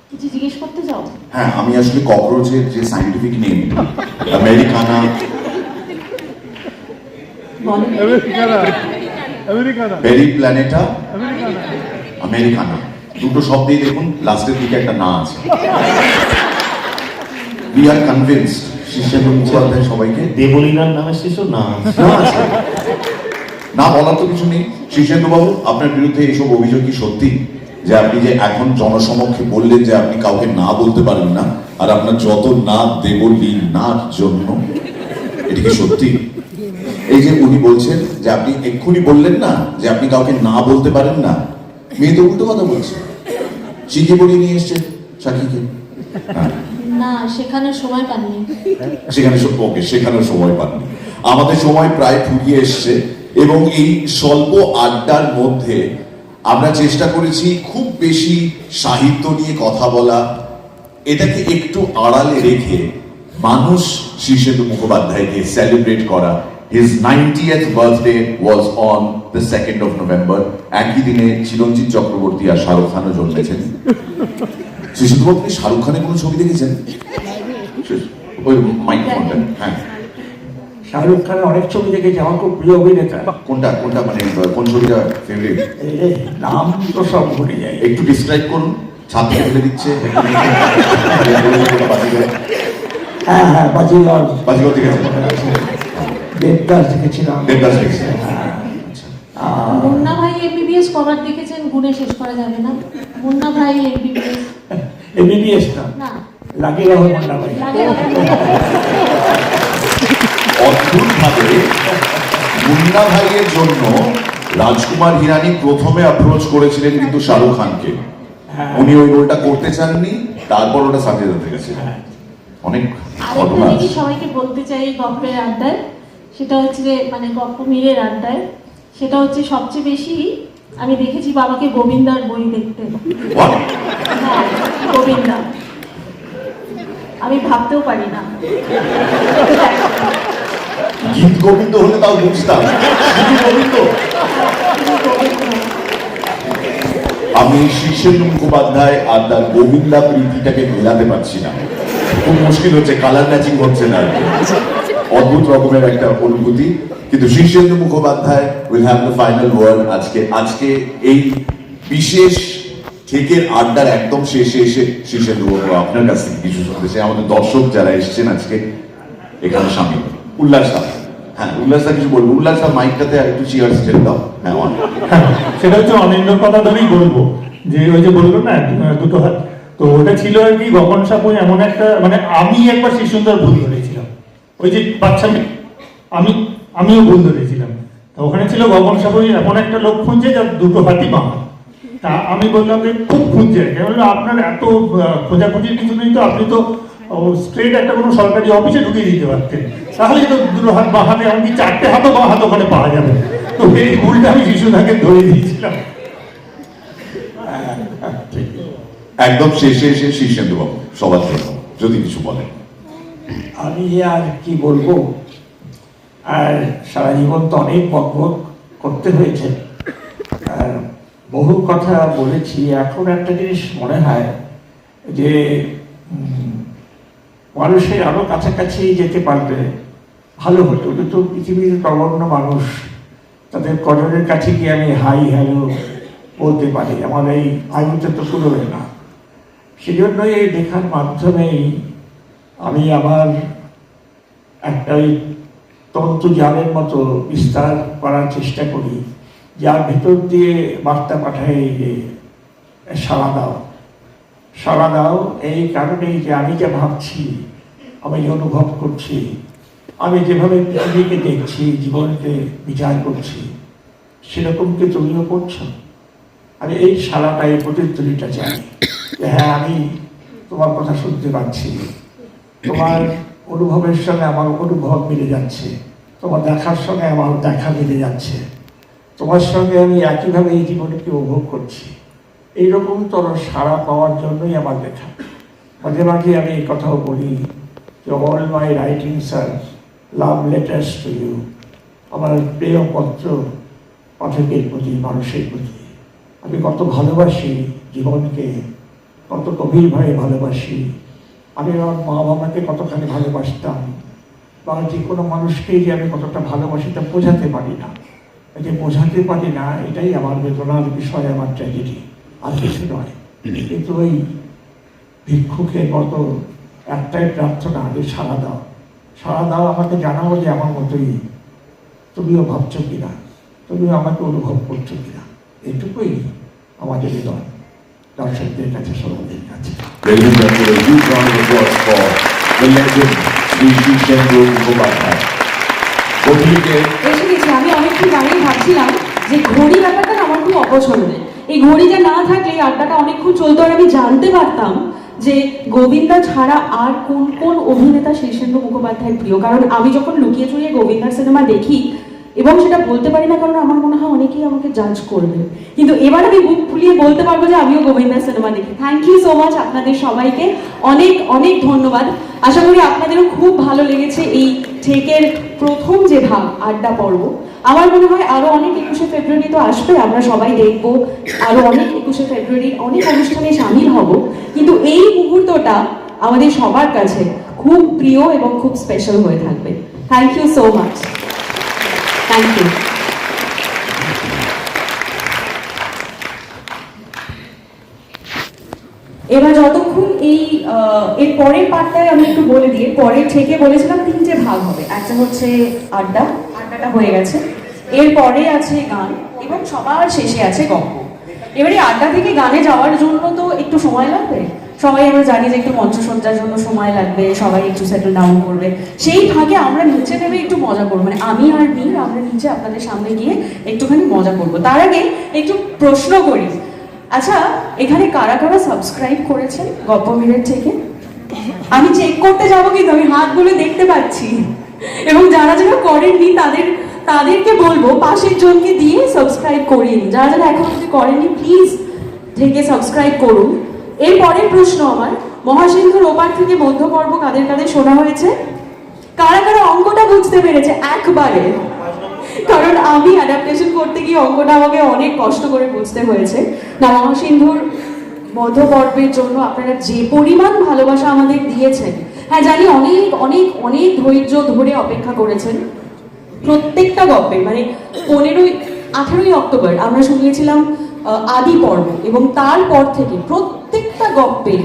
Speaker 7: কিছু জিজ্ঞেস করতে চাও?
Speaker 2: হ্যাঁ, আমি আসলে ককরোচের যে সায়েন্টিফিক নেম, আমেরিকানা, বেরি প্ল্যানেটা, আমেরিকানা, দুটো শব্দেই দেখুন লাস্টের দিকে একটা না আছে। We are convinced Shirshendu Mukhopadhyay সবাইকে?
Speaker 6: দেবলীনার নামে শিশু না
Speaker 2: না আছে। না বলার তো কিছু নেই। শীর্ষেন্দু বাবু, আপনার বিরুদ্ধে এইসব অভিযোগ কি সত্যি? যে আপনি যে এখন জনসমক্ষে বললেন যে আপনি কাউকে না বলতে পারেন না, আর আপনার যত না দেবলীনার জন্য, এটা কি সত্যি? এই যে উনি বলছেন যে আপনি এক্ষুনি বললেন না যে আপনি কাউকে না বলতে পারেন না, মেয়ে তো উল্টো কথা বলছে। শিখে পড়িয়ে নিয়ে এসছে সাক্ষীকে। হ্যাঁ,
Speaker 7: না, সেখানে সময় পাননি।
Speaker 2: সেখানে ওকে, সেখানেও সময় পাননি। আমাদের সময় প্রায় ফুরিয়ে এসছে এবং এই স্বল্প আড্ডার মধ্যে আমরা চেষ্টা করেছি খুব বেশি সাহিত্য নিয়ে কথা বলা, এটাকে একটু আড়ালে রেখে মানুষ শীর্ষেন্দু মুখোপাধ্যায়কে সেলিব্রেট করা। His 90th birthday was on the 2nd of November. একই দিনে চিরঞ্জিত চক্রবর্তী আর শাহরুখ খানও জন্মেছেন। শীর্ষেন্দু বাবু, আপনি শাহরুখ খানের কোনো ছবি দেখেছেন? ওই মাইক ফোনটা, হ্যাঁ।
Speaker 3: শাহরুখ খানের অনেক ছবি দেখেছি, আমার খুব প্রিয় অভিনেতা।
Speaker 2: কোনটা কোনটা মানে কোন ছবিটা ফেভারিট?
Speaker 3: এই নাম তো সব ভুলে যাই।
Speaker 2: একটু ডিসক্রাইব করুন। ছাত্র ফেলে দিচ্ছে।
Speaker 3: হ্যাঁ হ্যাঁ, বাজিগর।
Speaker 2: বাজিগর দেখেছেন?
Speaker 3: দেবদাস দেখেছিলাম।
Speaker 2: দেবদাস দেখেছেন?
Speaker 7: মুন্না ভাই এমবিবিএস কবার দেখেছেন গুণে শেষ করা যাবে না। মুন্না ভাই এমবিবিএস
Speaker 3: এমবিবিএস না,
Speaker 7: না,
Speaker 3: লাগে রহমান মুন্না ভাই।
Speaker 2: অদ্ভুতভাবে মুন্না ভাইয়ের জন্য রাজকুমার হিরানি প্রথমে অ্যাপ্রোচ করেছিলেন কিন্তু শাহরুখ খানকে। উনি ওই রোলটা করতে চাননি, তারপর ওটা সঞ্জয় দত্তের কাছে। অনেক
Speaker 7: আরেকটা
Speaker 2: ঘটনা আছে।
Speaker 7: জিনিস সবাইকে বলতে চাই এই গল্পের আড্ডায়, সেটা হচ্ছে যে মানে গল্প মীরের আড্ডায়, সেটা হচ্ছে সবচেয়ে বেশি আমি দেখেছি বাবাকে গোবিন্দার বই দেখতে।
Speaker 2: What?
Speaker 7: হ্যাঁ, গোবিন্দা আমি ভাবতেও পারি না।
Speaker 2: গীত গোবিন্দ হলে তাও বুঝতাম, শুধু গোবিন্দ। আমি শীর্ষেন্দু মুখোপাধ্যায় আর তার গোবিন্দা প্রীতিটাকে মেলাতে পারছি না, খুব মুশকিল হচ্ছে, কালার ম্যাচিং হচ্ছে না। অদ্ভুত রকমের একটা অনুভূতি। কিন্তু Shirshendu Mukhopadhyay will have the final word. আজকে এই বিশেষ থেকের আড্ডার একদম শেষে এসে শীর্ষেন্দু বাবু আপনার কাছ থেকে কিছু শুনতে চাই। আমাদের দর্শক যারা এসেছেন আজকে এখানে সামিল। উল্লাস দা, হ্যাঁ উল্লাস দা কিছু বলবো। উল্লাস দা মাইকটাতে একটু চিয়ার্স ছেড়ে দাও। হ্যাঁ,
Speaker 4: সেটা হচ্ছে অনিন্দ্যর কথা ধরেই বলবো, যে ওই যে বললো না দুটো হাত, তো ওটা ছিল আর কি গগন সাপুই এমন একটা, মানে আমি একবার শিশুন্দর ভুল ধরেছিলাম, ওই যে বাচ্চা আমিও ভুল ধরেছিলাম। তো ওখানে ছিল গগন সাপুই এমন একটা লোক খুঁজছে যার দুটো হাতই বাঁকা। তা আমি বললাম যে খুব খুঁজছে, বললো আপনার এত খোঁজাখুঁজির কিছু নেই তো, আপনি তো স্ট্রেট একটা কোনো সরকারি অফিসে ঢুকিয়ে দিতে পারতেন, তাহলেই তো দুটো হাত বাঁ হাতে, এমনকি চারটে হাতও বাঁ হাত ওখানে পাওয়া যাবে। তো এই ভুলটা আমি শিশুদাকে ধরে দিয়েছিলাম।
Speaker 2: একদম শেষে এসে শীর্ষেন্দু বাবু সবার জন্য যদি কিছু বলেন।
Speaker 3: আমি আর কি বলবো, আর সারা জীবন তো অনেক বকবক করতে হয়েছে, আর বহু কথা বলেছি। এখন একটা জিনিস মনে হয় যে মানুষের আরো কাছাকাছি যেতে পারবে ভালো হতো, কিন্তু পৃথিবীর প্রবর্ণ মানুষ, তাদের কদরের কাছে গিয়ে আমি হাই হ্যালো বলতে পারি, আমার এই আয়ুতে তো শুরুবে না। সেজন্যই এই লেখার মাধ্যমেই আমি আমার একটা ওই তন্তু জালের মতো বিস্তার করার চেষ্টা করি, যার ভেতর দিয়ে বার্তা পাঠাই যে সাড়া দাও। এই কারণেই যে আমি যা ভাবছি, আমি যে অনুভব করছি, আমি যেভাবে পৃথিবীকে দেখছি, জীবনকে বিচার করছি, সেরকম কি তুমিও করছো? আমি এই সাড়াটা, এই প্রতিধ্বনিটা চাই যে হ্যাঁ, আমি তোমার কথা শুনতে পাচ্ছি, তোমার অনুভবের সঙ্গে আমার অনুভব মিলে যাচ্ছে, তোমার দেখার সঙ্গে আমার দেখা মিলে যাচ্ছে, তোমার সঙ্গে আমি একইভাবে এই জীবনকে উপভোগ করছি। এইরকম তোর সাড়া পাওয়ার জন্যই আমার লেখা। মাঝে মাঝে আমি এই কথাও বলি যে all my writings are love letters to you, আমার প্রিয় পত্র পাঠকের প্রতি, মানুষের প্রতি। আমি কত ভালোবাসি জীবনকে, কত গভীরভাবে ভালোবাসি। আমি আমার মা বাবাকে কতখানি ভালোবাসতাম, বা যে কোনো মানুষকেই যে আমি কতটা ভালোবাসি তা বোঝাতে পারি না। যে বোঝাতে পারি না, এটাই আমার বেদনার বিষয়, আমার ট্র্যাজেডি, আর কিছু নয়। কিন্তু ওই ভিক্ষুকের মতো একটাই প্রার্থনা, যে সাড়া দাও, সাড়া দাও, আমাকে জানাও যে আমার মতোই তুমিও ভাবছো কিনা, তুমিও আমাকে অনুভব করছো কিনা। এটুকুই আমাদের হৃদয় দর্শকদের কাছে, শ্রোতাদের কাছে।
Speaker 2: Ladies and gentlemen, a huge round of applause for the legend Sri Shishendu Mukhopadhyay. অভিকে
Speaker 1: এসে গেছি। আমি অনেকক্ষণ দাঁড়িয়ে ভাবছিলাম যে ঘড়ি ব্যাপারটা না আমার খুব অপছন্দের। এই ঘড়িটা না থাকলে এই আড্ডাটা অনেকক্ষণ চলতো আর আমি জানতে পারতাম যে গোবিন্দা ছাড়া আর কোন কোন অভিনেতা শীর্ষেন্দু মুখোপাধ্যায়ের প্রিয়। কারণ আমি যখন লুকিয়ে চুরিয়ে গোবিন্দার সিনেমা দেখি এবং সেটা বলতে পারি না, কারণ আমার মনে হয় অনেকেই আমাকে জাজ করবে, কিন্তু এবার আমি বুক ফুলিয়ে বলতে পারবো যে আমিও গোবিন্দার সিনেমা দেখি। থ্যাংক ইউ সো মাচ আপনাদের সবাইকে, অনেক অনেক ধন্যবাদ। আশা করি আপনাদেরও খুব ভালো লেগেছে এই ঠেকের প্রথম যে ভাগ আড্ডা পর্ব। আমার মনে হয় আরো অনেক 21শে ফেব্রুয়ারি তো আসবে, আমরা সবাই দেখবো, আরো অনেক 21শে ফেব্রুয়ারি অনেক অনুষ্ঠানে সামিল হব, কিন্তু এই মুহূর্তটা আমাদের সবার কাছে খুব প্রিয় এবং খুব স্পেশাল হয়ে থাকবে। Thank you so much, thank you. এবার যতক্ষণ এর পরের পার্টটায় আমি একটু বলে দিই, পরের থেকে বলেছিলাম 3টে ভাগ হবে। একটা হচ্ছে আড্ডাটা হয়ে গেছে, এরপরে আছে গান এবং সবার শেষে আছে গল্প। এবারে আড্ডা থেকে গানে যাওয়ার জন্য তো একটু সময় লাগবে, সবাই আমরা জানি যে একটু মঞ্চসজ্জার জন্য সময় লাগবে, সবাই একটু সেটেল ডাউন করবে। সেই ফাঁকে আমরা নিচে নেমে একটু মজা করবো, মানে আমি আর মীর আমরা নিচে আপনাদের সামনে গিয়ে একটুখানি মজা করবো। তার আগে একটু প্রশ্ন করি, আচ্ছা এখানে কারা কারা সাবস্ক্রাইব করেছেন গপ্পমীরের থেকে? আমি চেক করতে যাবো কিন্তু আমি হাতগুলো দেখতে পাচ্ছি, এবং যারা যারা করেননি তাদেরকে বলবো পাশের জনকে দিয়ে সাবস্ক্রাইব করিয়ে নিন। যারা যারা এখন অবধি করেননি প্লিজ থেকে সাবস্ক্রাইব করুন। এর পরের প্রশ্ন আমার, মহাসিন্ধুর ওপার থেকে মধ্যপর্ব কাদের কাদের শোনা হয়েছে? কারা কারা অঙ্কটা বুঝতে পেরেছে একবারে? কারণ আমি অ্যাডাপ্টেশন করতে গিয়ে অঙ্কটা আমাকে অনেক কষ্ট করে বুঝতে হয়েছে। না, মহাসিন্ধুর মধ্যপর্বের জন্য আপনারা যে পরিমাণ ভালোবাসা আমাদের দিয়েছেন, হ্যাঁ জানি অনেক অনেক অনেক ধৈর্য ধরে অপেক্ষা করেছেন প্রত্যেকটা গল্পে। মানে 18ই অক্টোবর আমরা শুনিয়েছিলাম আদি পর্ব, এবং তারপর থেকে প্রত্যেকটা গল্পে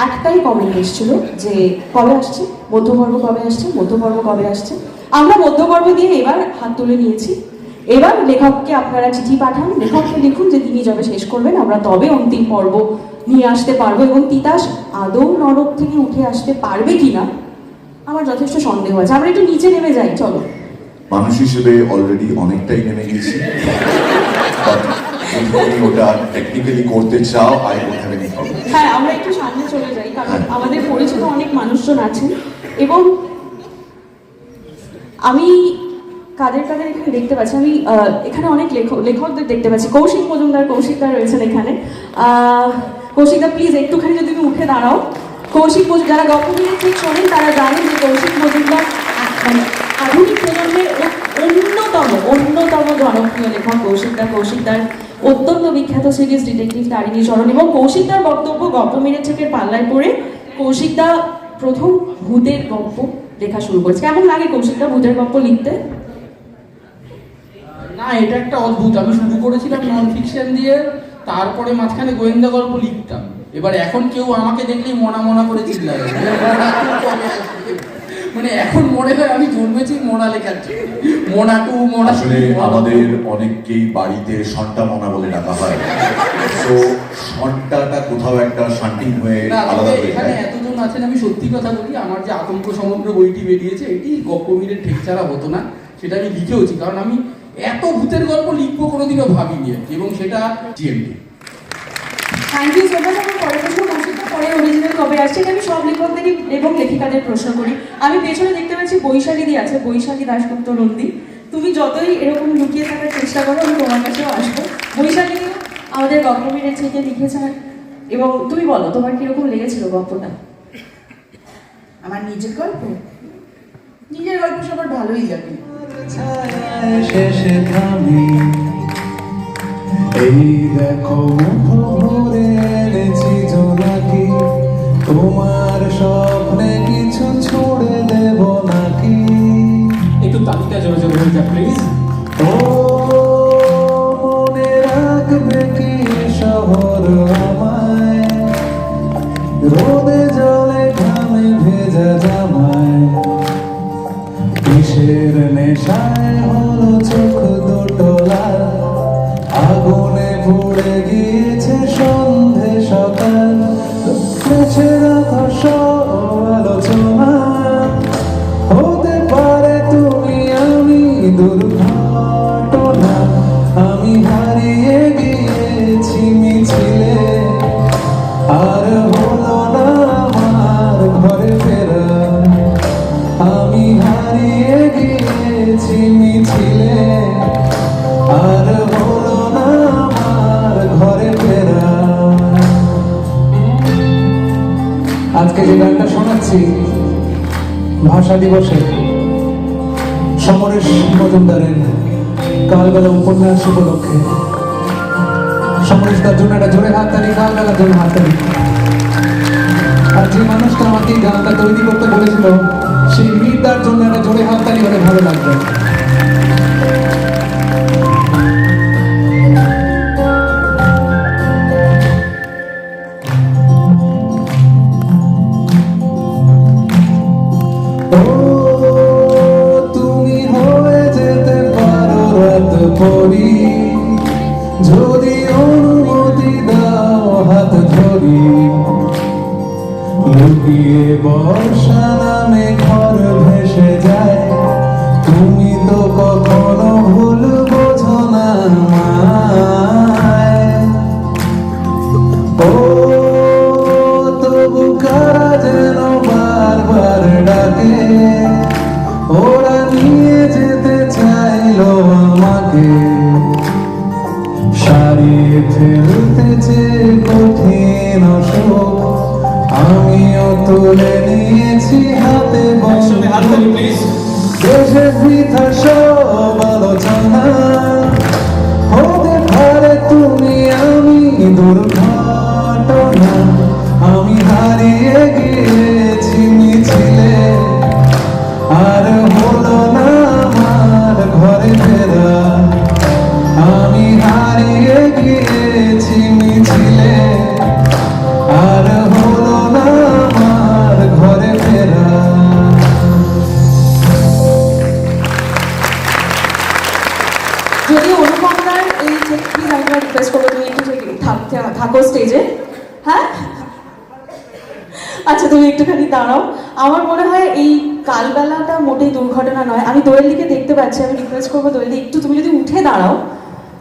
Speaker 1: একটাই কমেন্ট এসেছিল যে কবে আসছে মধ্যপর্ব, কবে আসছে মধ্যপর্ব, কবে আসছে। আমরা মধ্যপর্ব দিয়ে এবার হাত তুলে নিয়েছি। এবার লেখককে আপনারা চিঠি পাঠান, লেখককে লিখুন যে তিনি যবে শেষ করবেন আমরা তবে অন্তিম পর্ব নিয়ে আসতে পারবো, এবং তিতাস আদৌ নরক থেকে উঠে আসতে পারবে কিনা আমার যথেষ্ট সন্দেহ আছে। আমরা একটু নিচে নেমে যাই, চলো।
Speaker 2: মানুষ হিসেবে অলরেডি অনেকটাই নেমে গেছি, তুমি ওটা টেকনিক্যালি করতে চাও, I don't have any problem.
Speaker 1: হ্যাঁ, আমরা একটু সামনে চলে যাই, কারণ আমাদের পরিচিত অনেক মানুষজন আছেন, এবং আমি কাদের কাদের এখানে দেখতে পাচ্ছি, আমি এখানে অনেক লেখকদের দেখতে পাচ্ছি। কৌশিক মজুমদার, কৌশিকদা রয়েছেন এখানে। কৌশিকদা প্লিজ একটুখানি যদি তুমি উঠে দাঁড়াও। কৌশিক মজুমদার, যারা গল্পগুলির ঠিক শোনেন তারা জানেন যে কৌশিক মজুমদার মানে আধুনিক প্রজন্মের অন্যতম জনপ্রিয় লেখক কৌশিকদার অত্যন্ত বিখ্যাত সিরিজ ডিটেকটিভ তারিণী চরণ, এবং কৌশিকদার বক্তব্য গল্পমীরের থেকে পাল্লায় পড়ে কৌশিকদা প্রথম ভূতের গল্প লেখা শুরু করেছে। কেমন লাগে কৌশিকদা ভূতের গল্প লিখতে?
Speaker 8: না, এটা একটা অদ্ভুত। আমি শুরু করেছিলাম নন ফিকশন দিয়ে, তারপরে মাঝখানে গোয়েন্দা গল্প লিখতাম। এবার এখন কেউ আমাকে দেখলেই মনা মনা করে চিল্লায়, মানে এখন মনে হয় আমি জন্মেছি মোনা লেখার জন্য। মোনা টু মোনা।
Speaker 2: আসলে আমাদের অনেককেই বাড়িতে সন্টা মনা বলে ডাকা হয়, তো সন্টাটা কোথাও একটা শান্তিং হয়ে আলাদা হয়ে
Speaker 8: এখানে
Speaker 2: যায়।
Speaker 8: এতজন আছেন, আমি সত্যি কথা বলি, আমার যে আতঙ্ক সমগ্র বইটি বেরিয়েছে এটি গপ্পমীরের ঠিক ছাড়া হতো না, সেটা আমি লিখেওছি। কারণ আমি এত ভূতের গল্প লিখবো কোনোদিনও ভাবিনি, এবং সেটা GMT.
Speaker 1: Thank you so much. আমার পরের প্রশ্ন, কৌশিকদা পরে অরিজিনাল কবে আসছে, এটা আমি সব লেখকদেরই এবং লেখিকাদের প্রশ্ন করি। আমি পেছনে দেখতে পাচ্ছি বৈশালী দি আছে, বৈশালী দাশগুপ্ত নন্দী। তুমি যতই এরকম লুকিয়ে থাকার চেষ্টা করো আমি তোমার কাছেও আসবো। বৈশালী দিও আমাদের গল্পমীরের থেকে লিখেছেন, এবং তুমি বলো তোমার কিরকম লেগেছিল গল্পটা?
Speaker 9: আমার নিজের গল্প সবার ভালোই লাগে।
Speaker 10: শেষে থামি এই দেখো ভরে এনেছি জোনাকি, তোমার স্বপ্নে কিছু ছুড়ে দেব নাকি।
Speaker 5: একটু তালিকা জোরে জোরে হয়ে যাক প্লিজ।
Speaker 10: ও মনে রাখবে কি শহর আমায়, রোদে জলে ঘামে ভেজা জামায়, পড়ে গিয়েছে সন্ধে সকাল বেঁচে রাখা সব আলোচনা হতে পারে তুমি আমি দুর্ঘটনা আমি হারিয়ে গিয়েছি মিছিলে আর হলো না আমার ঘরে ফেরা আমি হারিয়ে গিয়েছি মিছিলে আর হলো না আমার ঘরে ফেরা। আজকে যে গানটা শোনাচ্ছি ভাষা দিবসে সমরেশ মজুমদারের কালবেলা উপন্যাস উপলক্ষে সমরেশ তার জন্য একটা জোরে হাততালি, কালবেলার জন্য হাততালি। আর যে মানুষটা আমাকে এই গানটা তৈরি করতে বলেছিল সেই মিতার জন্য একটা জোরে হাততালি হলে ভালো লাগবে। তুমি হয়ে যেতে পারো রাত পরি যদি অনুমতি দাও হাত ধরি লুকিয়ে বর্ষা নামে ঘর ভেসে যায় তুমি তো কখনো ভুল বোঝো না আমায়। ও তবু কারা যেন বারবার ডাকে ওরা নিয়ে যেতে চাইলো আমাকে সারিয়ে ফেলতেছে কঠিন অসুখ আমিও তুলে নিয়েছি হাতে দেশে বৃথা সব আলোচনা হতে পারে তুমি আমি দুর্ঘটনা আমি হারিয়ে গিয়েছি মিছিলে আর হলো না আমার ঘরে ফেরা আমি হারিয়ে গিয়েছি মিছিলে আর হলো না আমার ঘরে ফেরা।
Speaker 1: যদি অনুপমদার এই প্লিজ আমি রিকোয়েস্ট করবো তুমি একটু থাকো স্টেজে। হ্যাঁ আচ্ছা তুমি একটুখানি দাঁড়াও। আমার মনে হয় এই কালবেলাটা মোটেই দুর্ঘটনা নয়। আমি দোয়েল দিকে দেখতে পাচ্ছি, আমি রিকোয়েস্ট করবো দোয়েল দি একটু তুমি যদি উঠে দাঁড়াও।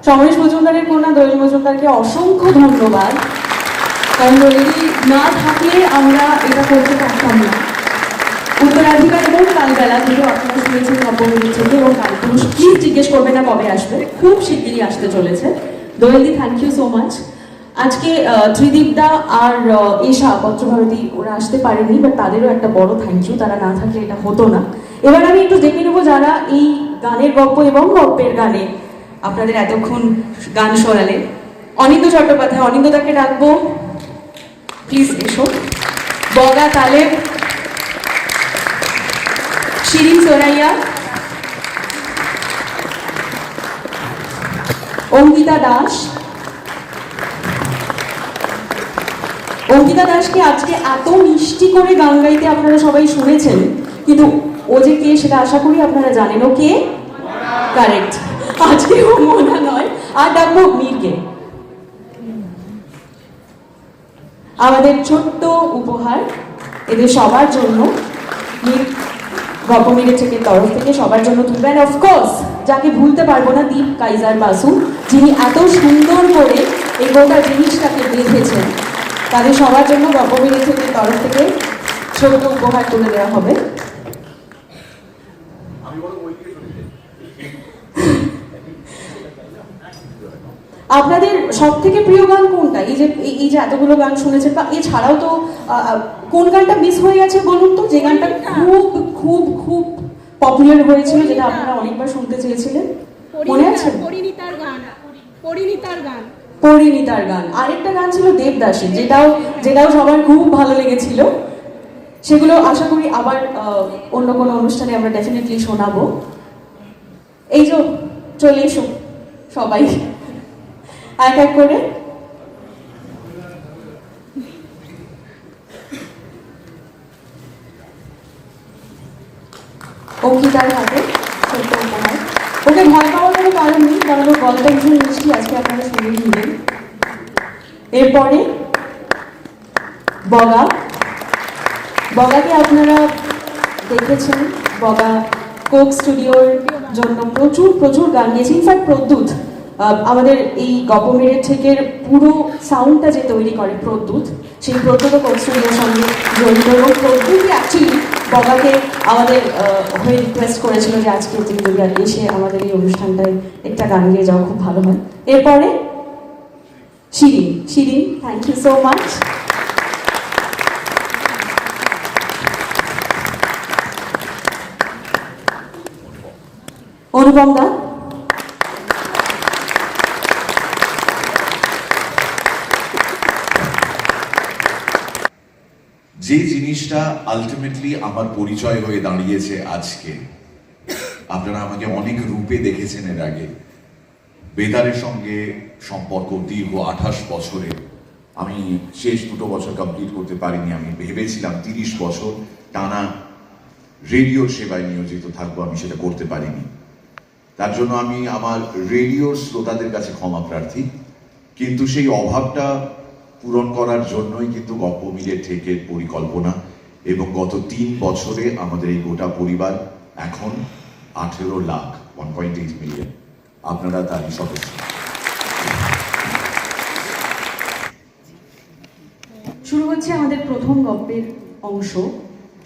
Speaker 1: সমরেশ মজুমদারের কন্যা দোয়েল মজুমদারকে অসংখ্য ধন্যবাদ, কারণ দোয়েলদি না থাকলে আমরা এটা করতে পারতাম না। উত্তরাধিকার এবং কালবেলা দুটো আপনারা শুনেছেন নবমীর থেকে, এবং কালপুরুষ প্লিজ জিজ্ঞেস করবে না কবে আসবে, খুব শিগগিরই আসতে চলেছে। দোয়েলদি থ্যাংক ইউ সো মাচ। আজকে ত্রিদীপদা আর এশা পত্রভারতী ওরা আসতে পারেনি, বাট তাদেরও একটা বড় থ্যাংক ইউ, তারা না থাকলে এটা হতো না। এবার আমি একটু দেখে নেবো যারা এই গানের গল্প এবং গল্পের গানে আপনাদের এতক্ষণ গান শোনালেন। অনিন্দ্য চট্টোপাধ্যায়, অনিন্দ্যদাকে ডাকবো, প্লিজ এসো। বগা তালেব, শিরিন সোরাইয়া, অঙ্কিতা দাস। অঙ্কিতা দাসকে আজকে এত মিষ্টি করে গান গাইতে আপনারা সবাই শুনেছেন, কিন্তু ও যে কে সেটা আশা করি আপনারা জানেন। ও কে? কারেক্ট, আজকে ও মোনা নয়। আর ডাকবো মীরকে। আমাদের ছোট্ট উপহার এদের সবার জন্য মীর গল্পমিরের থেকে তরফ থেকে সবার জন্য তুলবেন। অফকোর্স যাকে ভুলতে পারবো না, দীপ কাইজার বাসু, যিনি এত সুন্দর করে এই গোটা জিনিসটাকে বেঁধেছেন। তাদের সবার জন্য গল্পমিরের থেকে তরফ থেকে ছোট উপহার তুলে দেওয়া হবে। আপনাদের সব থেকে প্রিয় গান কোনটা? এই যে এতগুলো গান শুনেছেন, বা এছাড়াও তো কোন গানটা মিস হয়ে গেছে বলুন তো, যে গানটা খুব খুব খুব পপুলার হয়েছিল, যেটা আপনারা অনেকবার শুনতে চেয়েছিলেন? মনে আছে?
Speaker 7: পরিণীতার গান, পরিণীতার গান,
Speaker 1: পরিণীতার গান। আরেকটা গান ছিল দেবদাসী, যেটাও সবার খুব ভালো লেগেছিল। সেগুলো আশা করি আবার অন্য কোনো অনুষ্ঠানে আমরা ডেফিনেটলি শোনাবো। এই যে চলে এসো সবাই এক এক করে। অঙ্কিতার হাতে ছোট্ট উপহার। ওকে ভয় পাওয়ার কোনো কারণ নেই, সতীশের বানানো গল্পটা ভীষণ মিষ্টি, আজকে আপনারা শুনে নিলেন। এরপরে বগাকে আপনারা দেখেছেন। বগা কোক স্টুডিওর জন্য প্রচুর গান গেয়েছে। ইনফ্যাক্ট প্রদ্যুৎ, আমাদের এই গপমেরের থেকে পুরো সাউন্ডটা যে তৈরি করে প্রদ্যুৎ, সেই প্রদ্যুৎ কোক স্টুডিওর সঙ্গে জড়িত। এবং প্রদ্যুৎই অ্যাকচুয়ালি বগাকে আমাদের হয়ে রিকোয়েস্ট করেছিল যে আজকে যদি এসে আমাদের এই অনুষ্ঠানটায় একটা গান গিয়ে যাওয়া খুব ভালো হয়। এরপরে Shirin, thank you so much. Anupam da,
Speaker 2: যে জিনিসটা আলটিমেটলি আমার পরিচয় হয়ে দাঁড়িয়েছে আজকে, আপনারা আমাকে অনেক রূপে দেখেছেন এর আগে। বেতারের সঙ্গে সম্পর্ক দীর্ঘ 28 বছরে, আমি শেষ 2 বছর কমপ্লিট করতে পারিনি। আমি ভেবেছিলাম 30 বছর টানা রেডিওর সেবায় নিয়োজিত থাকবো, আমি সেটা করতে পারিনি। তার জন্য আমি আমার রেডিওর শ্রোতাদের কাছে ক্ষমা প্রার্থী। কিন্তু সেই অভাবটা পূরণ করার জন্যই কিন্তু গপ্পমিলের ঠেকের পরিকল্পনা, এবং গত 3 বছরে আমাদের এই গোটা পরিবার এখন 18 লাখ 1.8 মিলিয়ন, আপনারা তারই সদস্য।
Speaker 1: শুরু হচ্ছে আমাদের প্রথম গল্পের অংশ,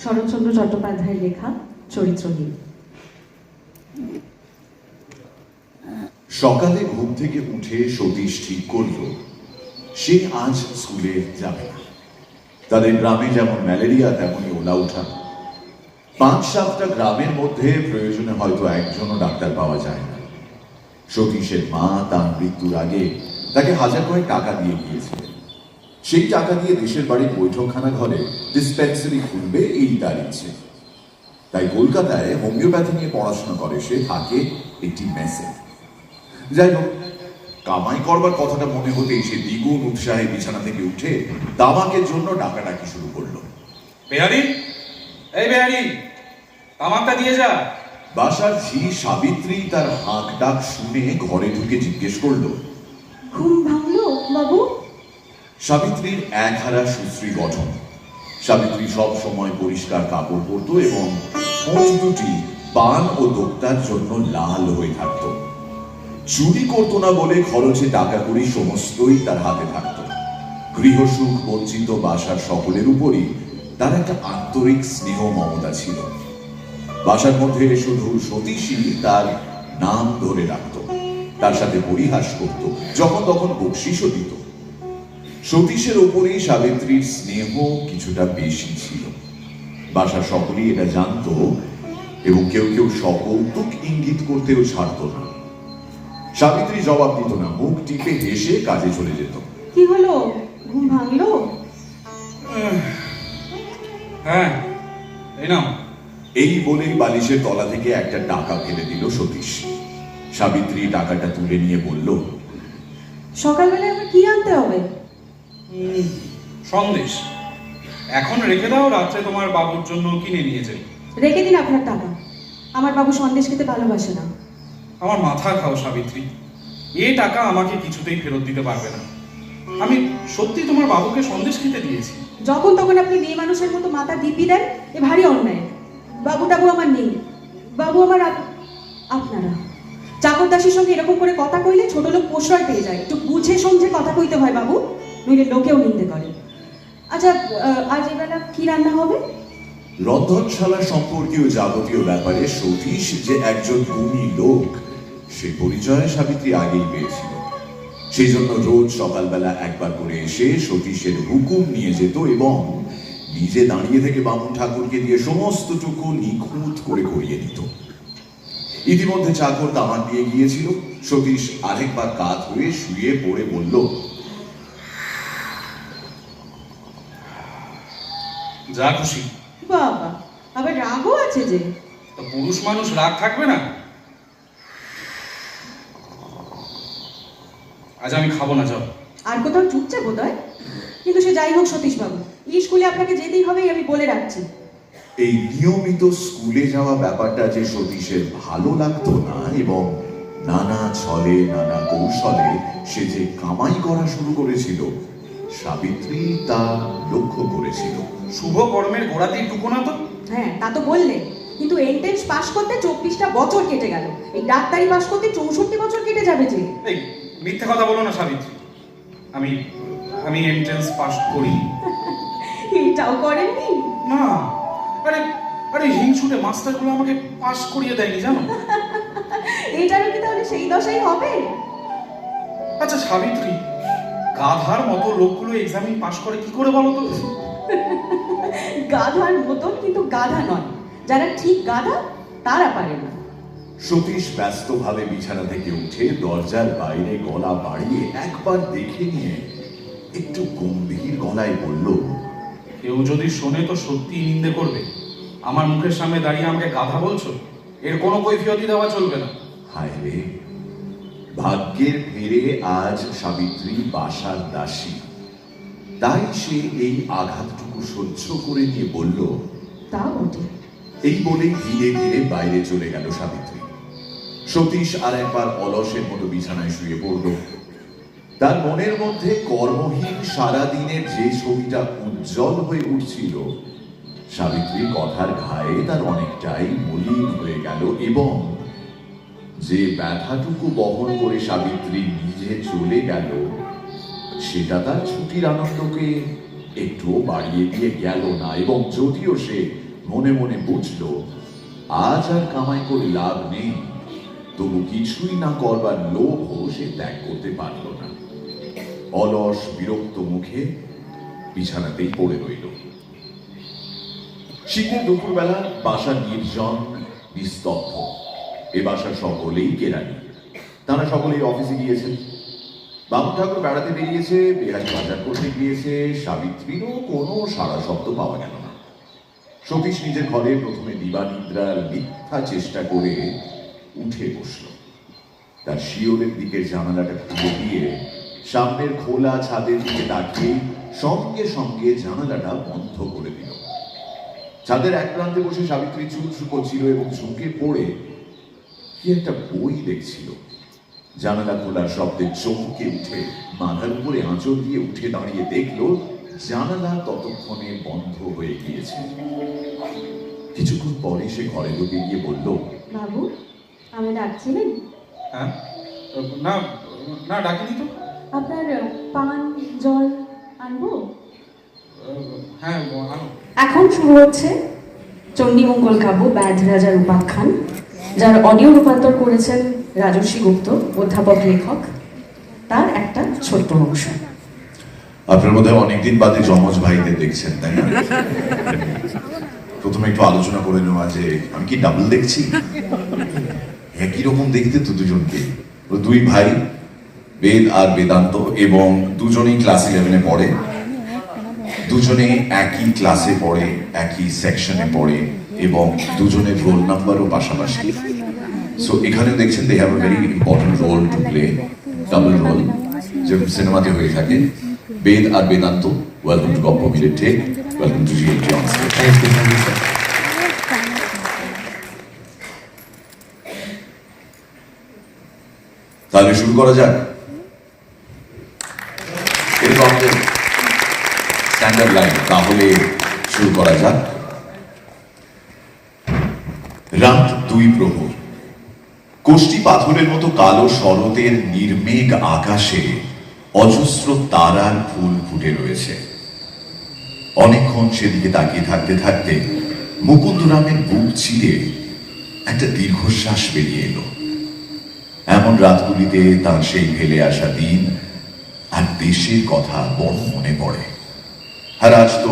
Speaker 1: শরৎচন্দ্র চট্টোপাধ্যায়ের লেখা চরিত্রহীন।
Speaker 2: সকালে ঘুম থেকে উঠে সতীশ ঠিক করল সে আজ স্কুলে যাবে না। তাদের গ্রামে যেমন ম্যালেরিয়া তেমনই ওলা উঠা। 5-7টা গ্রামের মধ্যে প্রয়োজনে হয়তো একজনও ডাক্তার পাওয়া যায় না। সতীশের মা তার মৃত্যুর আগে তাকে 1000 করে টাকা দিয়ে গিয়েছিলেন। সেই টাকা দিয়ে দেশের বাড়ির বৈঠকখানা ঘরে ডিসপেন্সারি খুলবে, এই তার ইচ্ছে। তাই কলকাতায় হোমিওপ্যাথি নিয়ে পড়াশোনা করে সে, থাকে একটি মেসে। যাই হোক, কামাই করবার কথাটা মনে হতেই সে দ্বিগুণ উৎসাহে বিছানা থেকে উঠে তামাকের জন্য ডাকাডাকি শুরু করলো।
Speaker 11: বেহারি, এই বেহারি, তামাকটা দিয়ে যা।
Speaker 2: বাসার ঝি সাবিত্রী তার হাঁক ডাক শুনে ঘরে ঢুকে জিজ্ঞেস করলো,
Speaker 1: ঘুম ভাঙলো বাবু?
Speaker 2: সাবিত্রীর একহারা সুশ্রী গঠন। সাবিত্রী সব সময় পরিষ্কার কাপড় পরতো এবং ঠোঁট দুটি পান ও দোক্তার জন্য লাল হয়ে থাকত। চুরি করতো না বলে খরচে টাকা করি সমস্তই তার হাতে থাকত। গৃহসুখ বঞ্চিত বাসার সকলের উপরই তার একটা আন্তরিক স্নেহ মমতা ছিল। বাসার মধ্যে শুধু সতীশই তার নাম ধরে রাখত, তার সাথে পরিহাস করত, যখন তখন বকশিসও দিত। সতীশের ওপরেই সাবিত্রীর স্নেহ কিছুটা বেশি ছিল। বাসার সকলেই এটা জানতো এবং কেউ কেউ সকৌতুক ইঙ্গিত করতেও ছাড়ত না। সাবিত্রী জবাব দিত না, মুখ টিপে হেসে কাজে চলে যেত।
Speaker 1: কি হলো, ঘুম ভাঙলো?
Speaker 11: হ্যাঁ, এই নাও।
Speaker 2: এই বলেই বালিশের তলা থেকে একটা টাকা ফেলে দিল সতীশ। সাবিত্রী টাকাটা তুলে নিয়ে বলল,
Speaker 1: সকালবেলা আবার কি আনতে হবে?
Speaker 11: সন্দেশ এখন রেখে দাও, রাত্রে তোমার বাবুর জন্য কিনে নিয়ে যাই।
Speaker 1: রেখে দিন আপনার টাকা, আমার বাবু সন্দেশ খেতে ভালোবাসে না।
Speaker 11: আমার মাথা খাও সাবিত্রী, এই টাকা আমাকে কিছুতেই ফেরত দিতে পারবে না। আমি সত্যি তোমার বাবুকে সন্দেশ খেতে দিয়েছি।
Speaker 1: যখন তখন আপনি মেয়ে মানুষের মতো মাথা দিব্যি দেন, এ ভারী অন্যায়। বাবু টাবু আমার নেই, বাবু আমার আপনারা। চাকর দাসীর সঙ্গে এরকম করে কথা কইলে ছোট লোক প্রশ্রয় পেয়ে যায়। একটু বুঝে সমঝে কথা কইতে হয় বাবু, নইলে লোকেও নিন্দে করে। আচ্ছা, আজ এবেলা কি রান্না হবে?
Speaker 2: রন্ধনশালা সম্পর্কীয় যাবতীয় ব্যাপারে সতীশ যে একজন গুণী লোক সে পরিচয় সাবিত্রী আগেই পেয়েছিল। সেই জন্য রোজ সকালবেলা একবার করে এসে সতীশের হুকুম নিয়ে যেত এবং নিজে দাঁড়িয়ে থেকে বামুন ঠাকুরকে দিয়ে সমস্তটুকু নিখুঁত করে করিয়ে দিত। ইতিমধ্যে চাকর তামাক দিয়ে গিয়েছিল। সতীশ আরেকবার কাত হয়ে শুয়ে পড়ে বলল,
Speaker 11: যা খুশি।
Speaker 1: বাবা, আবার রাগও আছে যে।
Speaker 11: তো পুরুষ মানুষ রাগ থাকবে না? আজ আমি খাবো না, যাও।
Speaker 1: আর কোথাও চুপচাপ বোধ হয়। কিন্তু সে যাই হোক সতীশ বাবু, এই স্কুলে আপনাকে যেতেই হবে, আমি বলে রাখছি।
Speaker 2: এই নিয়মিত স্কুলে যাওয়া ব্যাপারটা যে সতীশের ভালো লাগতো না এবং নানা ছলে নানা কৌশলে সে যে কামাই করা শুরু করেছিল, সাবিত্রী তা লক্ষ্য করেছিল।
Speaker 11: শুভ কর্মের গোড়াতেই টুকো না তো।
Speaker 1: হ্যাঁ, তা তো বললে, কিন্তু এন্ট্রেন্স পাশ করতে 24টা বছর কেটে গেল, এই ডাক্তারি পাশ করতে 64 বছর কেটে যাবে যে।
Speaker 11: এই মিথ্যে কথা বলো না সাবিত্রী, আমি আমি এন্ট্রান্স পাস করি।
Speaker 1: এইটাও করেননি?
Speaker 11: না, আরে আরে হিংসুটে মাস্টারগুলো আমাকে পাস করিয়ে দেয়নি জানো।
Speaker 1: এইটারও কি তাহলে সেই দশাই হবে?
Speaker 11: আচ্ছা সাবিত্রী, গাধার মতো লোকগুলো এক্সামিন পাস করে কি করে বলো তো?
Speaker 1: গাধার মতন, কিন্তু গাধা নয়, যারা ঠিক গাধা তারা পারে না।
Speaker 2: সতীশ ব্যস্তভাবে বিছানা থেকে উঠে দরজার বাইরে গলা বাড়িয়ে একবার দেখে নিয়ে একটু গম্ভীর গলায় বলল,
Speaker 11: কেউ যদি শোনে তো সত্যি নিন্দে করবে। আমার মুখের সামনে দাঁড়িয়ে আমাকে গাধা বলছো, এর কোনো কৈফিয়তি দেওয়া চলবে না।
Speaker 2: হায় রে, ভাগ্যের ফেরে আজ সাবিত্রী বাসার দাসী। তাই সে এই আঘাতটুকু সহ্য করে নিয়ে বলল,
Speaker 1: তা বটে।
Speaker 2: এই বলেই ধীরে ধীরে বাইরে চলে গেল সাবিত্রী। সতীশ আর একবার অলসের মতো বিছানায় শুয়ে পড়ল। তার মনের মধ্যে কর্মহীন সারাদিনের যে ছবিটা উজ্জ্বল হয়ে উঠছিল, সাবিত্রীর কথার ঘায়ে তার অনেকটাই মলিন হয়ে গেল, এবং যে ব্যথাটুকু বহন করে সাবিত্রী নিজে চলে গেল, সেটা তার ছুটির আনন্দকে একটুও বাড়িয়ে দিয়ে গেল না। এবং যদিও সে মনে মনে বুঝল আজ আর কামাই করে লাভ নেই, তবু কিছুই না করবার লোভ সে ত্যাগ করতে পারল না। অলস বিরক্ত মুখে বিছানাতেই পড়ে রইল। শীতের দুপুরবেলা বাসা নির্জন নিস্তব্ধ। এ বাসার সকলেই কেরানি, তারা সকলেই অফিসে গিয়েছেন। বাবু ঠাকুর বেড়াতে বেরিয়েছে, বেহারি বাজার করতে গিয়েছে, সাবিত্রীরও কোনো সারা শব্দ পাওয়া গেল না। সতীশ নিজের ঘরে প্রথমে দিবানিদ্রার মিথ্যা চেষ্টা করে উঠে বসল। তার শিওরের দিকের জানালাটা খুলে দিয়ে সামনের খোলা ছাদের দিকে তাকিয়ে সঙ্গে সঙ্গে জানালাটা বন্ধ করে দিল। ছাদের এক প্রান্তে বসে সাবিত্রী চুল শুকোচ্ছিল এবং ঝুঁকে পড়ে কি একটা বই দেখছিল। জানালা খোলার শব্দে চমকে উঠে মাথার উপরে আঁচল দিয়ে উঠে দাঁড়িয়ে দেখল জানালা ততক্ষণে বন্ধ হয়ে গিয়েছে। কিছুক্ষণ পরে সে ঘরে ঢুকে গিয়ে বলল,
Speaker 1: বাবু, আমি ডাকছিলেন?
Speaker 11: হ্যাঁ, না না ডাকিনি তো।
Speaker 1: আপনার পান জল আনবো?
Speaker 11: হ্যাঁ আনো।
Speaker 1: এখন শুরু হচ্ছে চণ্ডীমঙ্গল কাব্য ব্যাধ রাজার উপাখ্যান, যার অডিও রূপান্তর করেছেন রাজর্ষি গুপ্ত, অধ্যাপক লেখক। তার একটা ছোট্ট অংশ।
Speaker 2: আপনার মধ্যে অনেকদিন বাদে যমজ ভাইদের দেখছেন, তাই না? প্রথমে একটু আলোচনা করে নেওয়া যে আমি কি ডাবল দেখছি? একই রকম দেখতে তো দুজনকে। দুই ভাই, বেদ আর বেদান্ত, এবং দুজনেই ক্লাস 11-এ পড়ে, দুজনে একই ক্লাসে পড়ে, একই সেকশনে পড়ে, এবং দুজনের রোল নাম্বারও পাশাপাশি। সো এখানেও দেখছেন they have a very important role to play, double role, যেরকম সিনেমাতে হয়ে থাকে। বেদ আর বেদান্ত, ওয়েলকাম টু গপ্প মিলে take, welcome to GLT on stage. তাহলে শুরু করা যাক। এরকম আমাদের স্ট্যান্ডার্ড লাইন, তাহলে শুরু করা যাক। রাত 2 প্রহর। কোষ্ঠী পাথরের মতো কালো শরতের নির্মেঘ আকাশে অজস্র তারার ফুল ফুটে রয়েছে। অনেকক্ষণ সেদিকে তাকিয়ে থাকতে থাকতে মুকুন্দরামের বুক চিরে একটা দীর্ঘশ্বাস বেরিয়ে এলো। এমন রাতগুলিতে তার সেই ফেলে আসা দিন আর দেশের কথা বড় মনে পড়ে, আর আজ তো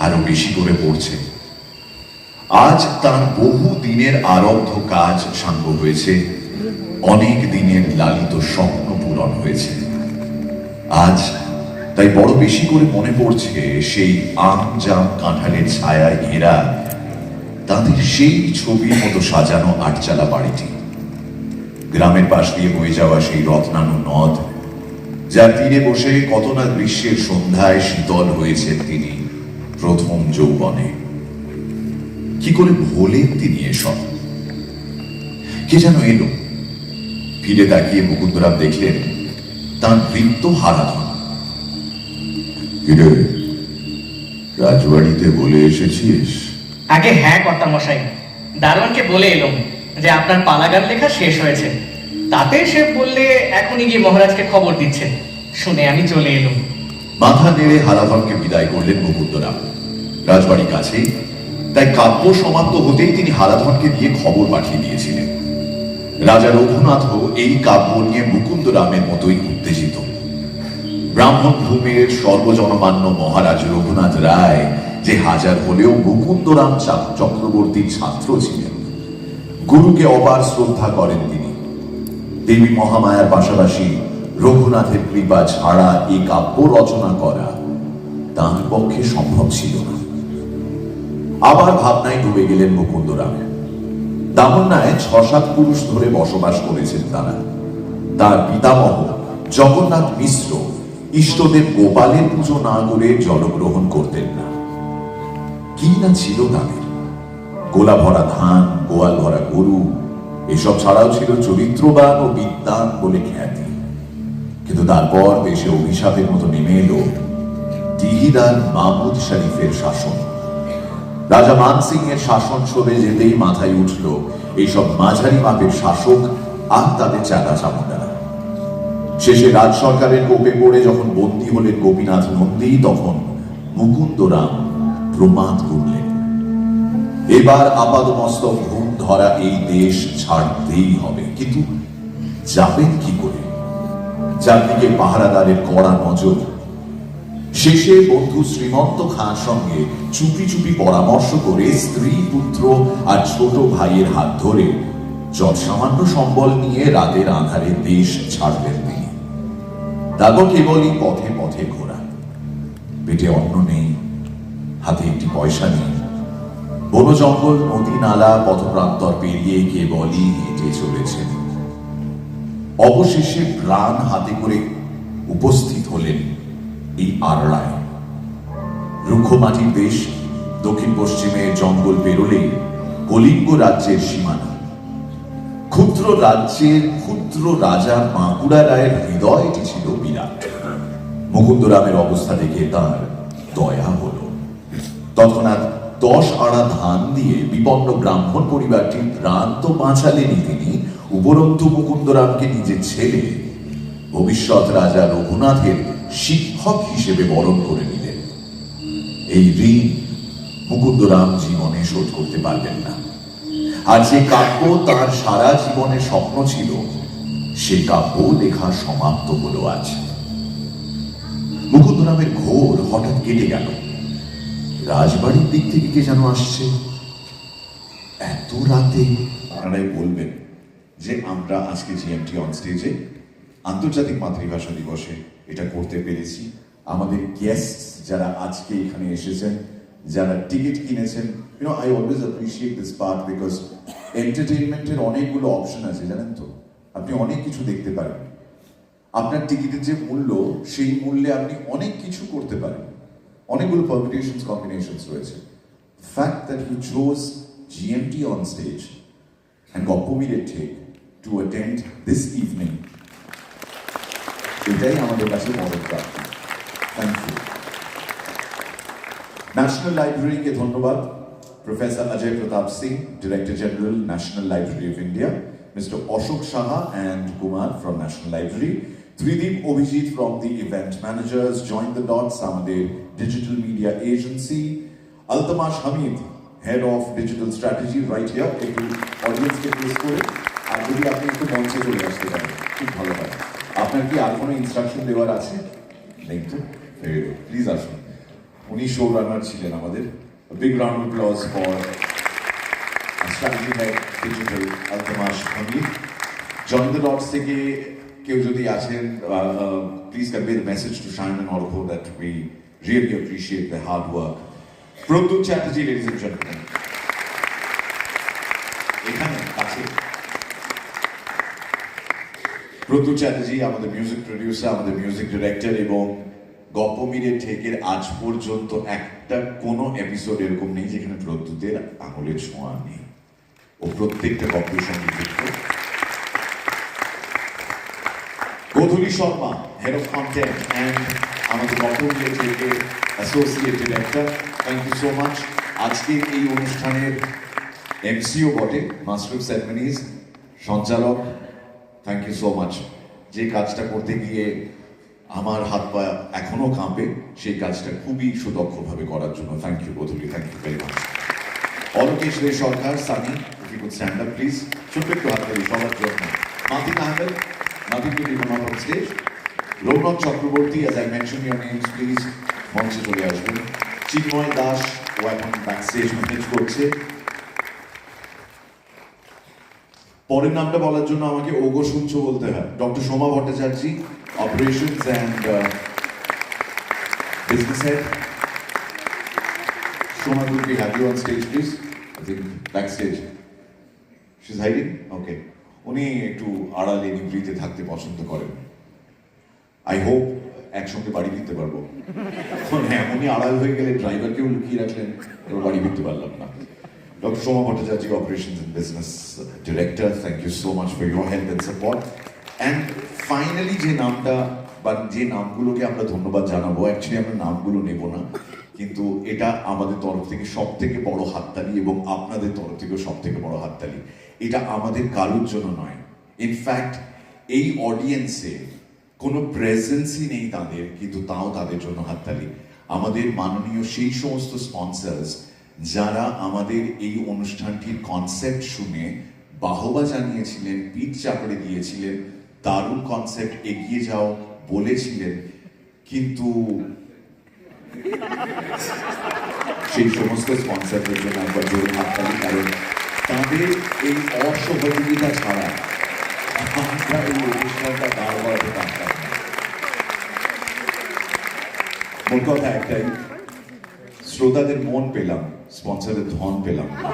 Speaker 2: আরো বেশি করে পড়ছে। আজ তার বহু দিনের আরব্ধ কাজ সাঙ্গ হয়েছে, অনেক দিনের লালিত স্বপ্ন পূরণ হয়েছে। আজ তাই বড় বেশি করে মনে পড়ছে সেই আম জাম কাঁঠালের ছায়ায় ঘেরা তাদের সেই ছবির মতো সাজানো আটচালা বাড়িটি, গ্রামের পাশ দিয়ে বয়ে যাওয়া সেই রত্নানু নদ, যার তীরে বসে কত না গ্রীষ্মের সন্ধ্যায় শীতল হয়েছেন তিনি প্রথম যৌবনে। কি করে ভোলেন তিনি এসব? কে যেন এলো, ফিরে তাকিয়ে মুকুন্দরাম দেখলেন তার বৃত্ত হারাধন। কিরে, রাজবাড়িতে বলে এসেছিস?
Speaker 12: আগে হ্যাঁ কর্তা মশাই, দারোয়ানকে বলে এলাম যে আপনার পালাগান লেখা শেষ হয়েছে। তাতে সে বললে এখনই গিয়ে মহারাজকে খবর দিচ্ছে। শুনে আমি চলে এলাম।
Speaker 2: মাথা নেড়ে হারাধনকে বিদায় করলেন মুকুন্দরাম। রাজবাড়ির কাছেই, তাই কাব্য সমাপ্ত হতেই তিনি হারাধনকে দিয়ে খবর পাঠিয়ে দিয়েছিলেন। রাজা রঘুনাথও এই কাব্য নিয়ে মুকুন্দরামের মতোই উত্তেজিত। ব্রাহ্মণ ভূমির সর্বজনমান্য মহারাজ রঘুনাথ রায় যে হাজার হলেও মুকুন্দরাম চক্রবর্তীর ছাত্র ছিলেন। গুরুকে অপার শ্রদ্ধা করেন তিনি। দেবী মহামায়ার পাশাপাশি রঘুনাথের কৃপা ছাড়া এই কাব্য রচনা করা তার পক্ষে সম্ভব ছিল না। আবার ভাবনায় ডুবে গেলেন মুকুন্দরাম। দামন্নায় 6-7 পুরুষ ধরে বসবাস করেছেন তারা। তার পিতামহ জগন্নাথ মিশ্র ইষ্টদেব গোপালের পুজো না করে জলগ্রহণ করতেন না। কি না ছিল তাদের! গোলা ভরা ধান, গোয়াল ভরা গরু, এসব ছাড়াও ছিল চরিত্রবান ও বিদ্বান বলে খ্যাতি। কিন্তু তারপর দেশে অভিশাপের মতো নেমে এলো দিহিদার মাহমুদ শরীফের শাসন। রাজা মান সিং এর শাসন সরে যেতেই মাথায় উঠল এইসব মাঝারি মাপের শাসক আর তাদের চাঁদা চামুন্ডারা। শেষে রাজ সরকারের কোপে পড়ে যখন বন্দী হলেন গোপীনাথ নন্দী, তখন মুকুন্দরাম প্রমাদ করলেন এবার আপাদমস্তক ঘুম ধরা এই দেশ ছাড়তেই হবে। কিন্তু যাবেন কি করে? চারদিকে পাহারাদারের কড়া নজর। শেষে বন্ধু শ্রীমন্ত খাঁর সঙ্গে চুপি চুপি পরামর্শ করে স্ত্রী, পুত্র আর ছোট ভাইয়ের হাত ধরে যৎসামান্য সম্বল নিয়ে রাতের আঁধারে দেশ ছাড়লেন তিনি। তারপর কেবলই পথে পথে ঘোরা। পেটে অন্ন নেই, হাতে একটি পয়সা নেই। বন জঙ্গল, নদী নালা, পথপ্রান্তর পেরিয়ে কেবলই হেঁটে চলেছেন। অবশেষে প্রাণ হাতে করে উপস্থিত হলেন এই আরড়ায়। রুক্ষ মাটির দেশ, দক্ষিণ পশ্চিমে জঙ্গল পেরোলেই কলিঙ্গ রাজ্যের সীমানা। ক্ষুদ্র রাজ্যের ক্ষুদ্র রাজা বাঁকুড়া রায়ের হৃদয়টি ছিল বিরাট। মুকুন্দরামের অবস্থা দেখে তার দয়া হল। তৎক্ষণাৎ 10 আড়া ধান দিয়ে বিপন্ন ব্রাহ্মণ পরিবারটির প্রাণ তো বাঁচালেনই তিনি, উপরন্তু মুকুন্দরামকে নিজের ছেলে, ভবিষ্যৎ রাজা রঘুনাথের শিক্ষক হিসেবে বরণ করে নিলেন। এই ঋণ মুকুন্দরাম জীবনে শোধ করতে পারবেন না। আর যে কাব্য তার সারা জীবনের স্বপ্ন ছিল, সে কাব্য লেখা সমাপ্ত হলো আজ। মুকুন্দরামের ঘোর হঠাৎ কেটে গেল। রাজবাড়ির দিক থেকে কে যেন আসছে। এত রাতে আপনারাই বলবেন যে আমরা আজকে জিএমটি অন স্টেজে আন্তর্জাতিক মাতৃভাষা দিবসে এটা করতে পেরেছি। আমাদের গেস্ট যারা আজকে এখানে এসেছেন, যারা টিকিট কিনেছেন, I always appreciate this part because এন্টারটেইনমেন্টের অনেকগুলো অপশন আছে, জানেন তো। আপনি অনেক কিছু দেখতে পারেন। আপনার টিকিটের যে মূল্য, সেই মূল্যে আপনি অনেক কিছু করতে পারেন। অনেকগুলো পারমিউটেশনস, কম্বিনেশনস রয়েছে। Fact that you chose GMT on stage and Goppomir's Take to attend this evening, এটাই আমাদের কাছে মদত প্রাপ্তি। Thank you. ন্যাশনাল লাইব্রেরিকে ধন্যবাদ। Professor Ajay Pratap Singh, director general, national library of India, mister Ashok Saha and Kumar from National Library, Trideep Obhijit from the event managers, Join the Dots, আমাদের digital media agency, Altamash Hamid, head of digital strategy right here, একটু অডিয়েন্সকে place করে, আর যদি আপনি একটু মঞ্চে চলে আসতে পারেন খুব ভালো হয়। আপনার কি আর কোনো ইনস্ট্রাকশন দেওয়ার আছে? নেই তো? প্লিজ আসুন। উনি শো রানার ছিলেন আমাদের। Big round of applause for strategy head digital Altamash Hamid. Join the Dots থেকে কেউ যদি আছেন, please convey the message to Shine and Arghya that we really appreciate the hard work. Pradyut Chatterjee, ladies and gentleman, এখানে আছে প্রদ্যুৎ চ্যাটার্জি, আমাদের মিউজিক প্রডিউসার, আমাদের মিউজিক ডিরেক্টর, এবং গপ্পমিরের ঠেকের আজ পর্যন্ত একটা কোনো এপিসোড এরকম নেই যেখানে প্রদ্যুতের আঙুলের ছোঁয়া নেই। ও প্রত্যেকটা গপ্পের সঙ্গে যুক্ত। Godhuli Sharma, head of content and আমাদের বক্তব্যের থেকে associate director, thank you so much. আজকের এই অনুষ্ঠানের এমসিও বটে, মাস্টার অফ সেরেমনিজ, সঞ্চালক, থ্যাংক ইউ সো মাচ। যে কাজটা করতে গিয়ে আমার হাত পা এখনো কাঁপে, সেই কাজটা খুবই সুদক্ষভাবে করার জন্য thank you Godhuli, thank you very much. Alokesh Ray Sarkar, Sunny, if you could stand up please, ছোট্ট একটু হাত তালি সবার জন্য। Matin Ahmed, Matin to come up on stage. Raunak Chakraborty, as I mentioned your names please, মঞ্চে চলে আসবেন। চিন্ময় দাস, ও এখন ব্যাক স্টেজ ম্যানেজ করছে। পরের নামটা বলার জন্য আমাকে ওগো শুনছো বলতে হয়। Doctor Soma Bhattacharya, operations and business head. Shoma, could we have you on stage, please? I think backstage. She's hiding? Okay. উনি একটু আড়ালে নিভৃতে থাকতে পছন্দ করেন। আই হোপ একসঙ্গে বাড়ি ফিরতে পারবো। হ্যাঁ, উনি আড়াল হয়ে গেলে ড্রাইভারকেও লুকিয়ে রাখলেন, এবার বাড়ি ফিরতে পারলাম না। Doctor Soma Bhattacharya, operations and business director, thank you so much for your help and support. And finally যে নামটা বা যে নামগুলোকে আমরা ধন্যবাদ জানাবো, অ্যাকচুয়ালি আমরা নামগুলো নেব না, কিন্তু এটা আমাদের তরফ থেকে সব থেকে বড় হাততালি এবং আপনাদের তরফ থেকেও সব থেকে বড় হাততালি। এটা আমাদের কারোর জন্য নয়, ইনফ্যাক্ট এই অডিয়েন্সে কোনো প্রেজেন্সই নেই তাদের, কিন্তু তাও তাদের জন্য হাততালি। আমাদের মাননীয় সেই সমস্ত স্পন্সর্স যারা আমাদের এই অনুষ্ঠানটির কনসেপ্ট শুনে বাহবা জানিয়েছিলেন, পিঠ চাপড়ে দিয়েছিলেন, দারুণ কনসেপ্ট, এগিয়ে যাও বলেছিলেন, কিন্তু সেই সমস্ত স্পন্সরদের জন্য একবার জোরে হাততালি, কারণ তাদের এই অসহযোগিতা ছাড়া আমরা এই অনুষ্ঠানটা দাঁড় করাতে পারতাম না। মোট কথা একটাই, শ্রোতাদের মন পেলাম, স্পন্সরের ধন পেলাম না।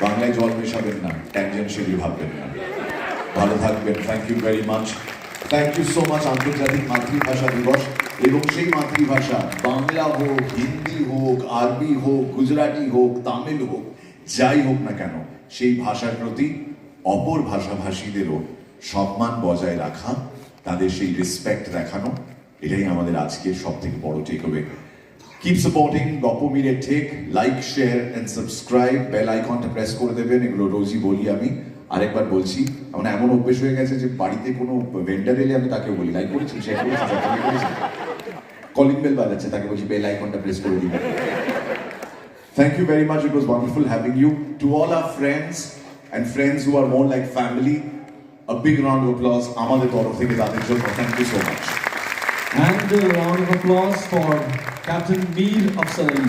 Speaker 2: বাংলায় জল মেশাবেন না, ট্যানজেনশিয়ালি ভাববেন না। ভালো থাকবেন, thank you very much. Thank you so much. আন্তর্জাতিক মাতৃভাষা দিবস, এবং সেই মাতৃভাষা বাংলা হোক, হিন্দি হোক, আরবি হোক, গুজরাটি হোক, তামিল হোক, যাই হোক না কেন, সেই ভাষার প্রতি অপর ভাষাভাষীদেরও সম্মান বজায় রাখা, তাদের সেই রেসপেক্ট দেখানো, এটাই আমাদের আজকের সব থেকে বড় takeaway. Keep supporting Goppo minute take, like, share and subscribe, bell আইকনটা প্রেস করে দেবেন। এগুলো রোজই বলি আমি, আরেকবার বলছি, মানে এমন অভ্যেস হয়ে গেছে যে বাড়িতে কোনো ভেন্ডার এলে আমি তাকে বলি লাইক করেছি, শেয়ার করেছি, সাবস্ক্রাইব করেছি। কলিং বেল বাজাচ্ছে, তাকে বলছি বেল আইকনটা প্রেস করে দিবেন। Thank you very much. It was wonderful having you. To all our friends and friends who are more like family, a big round of applause. আমাদের তরফ থেকে তাদের জন্য thank you so much.
Speaker 10: And a round of applause for Captain Mir Afsari.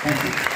Speaker 10: Thank you.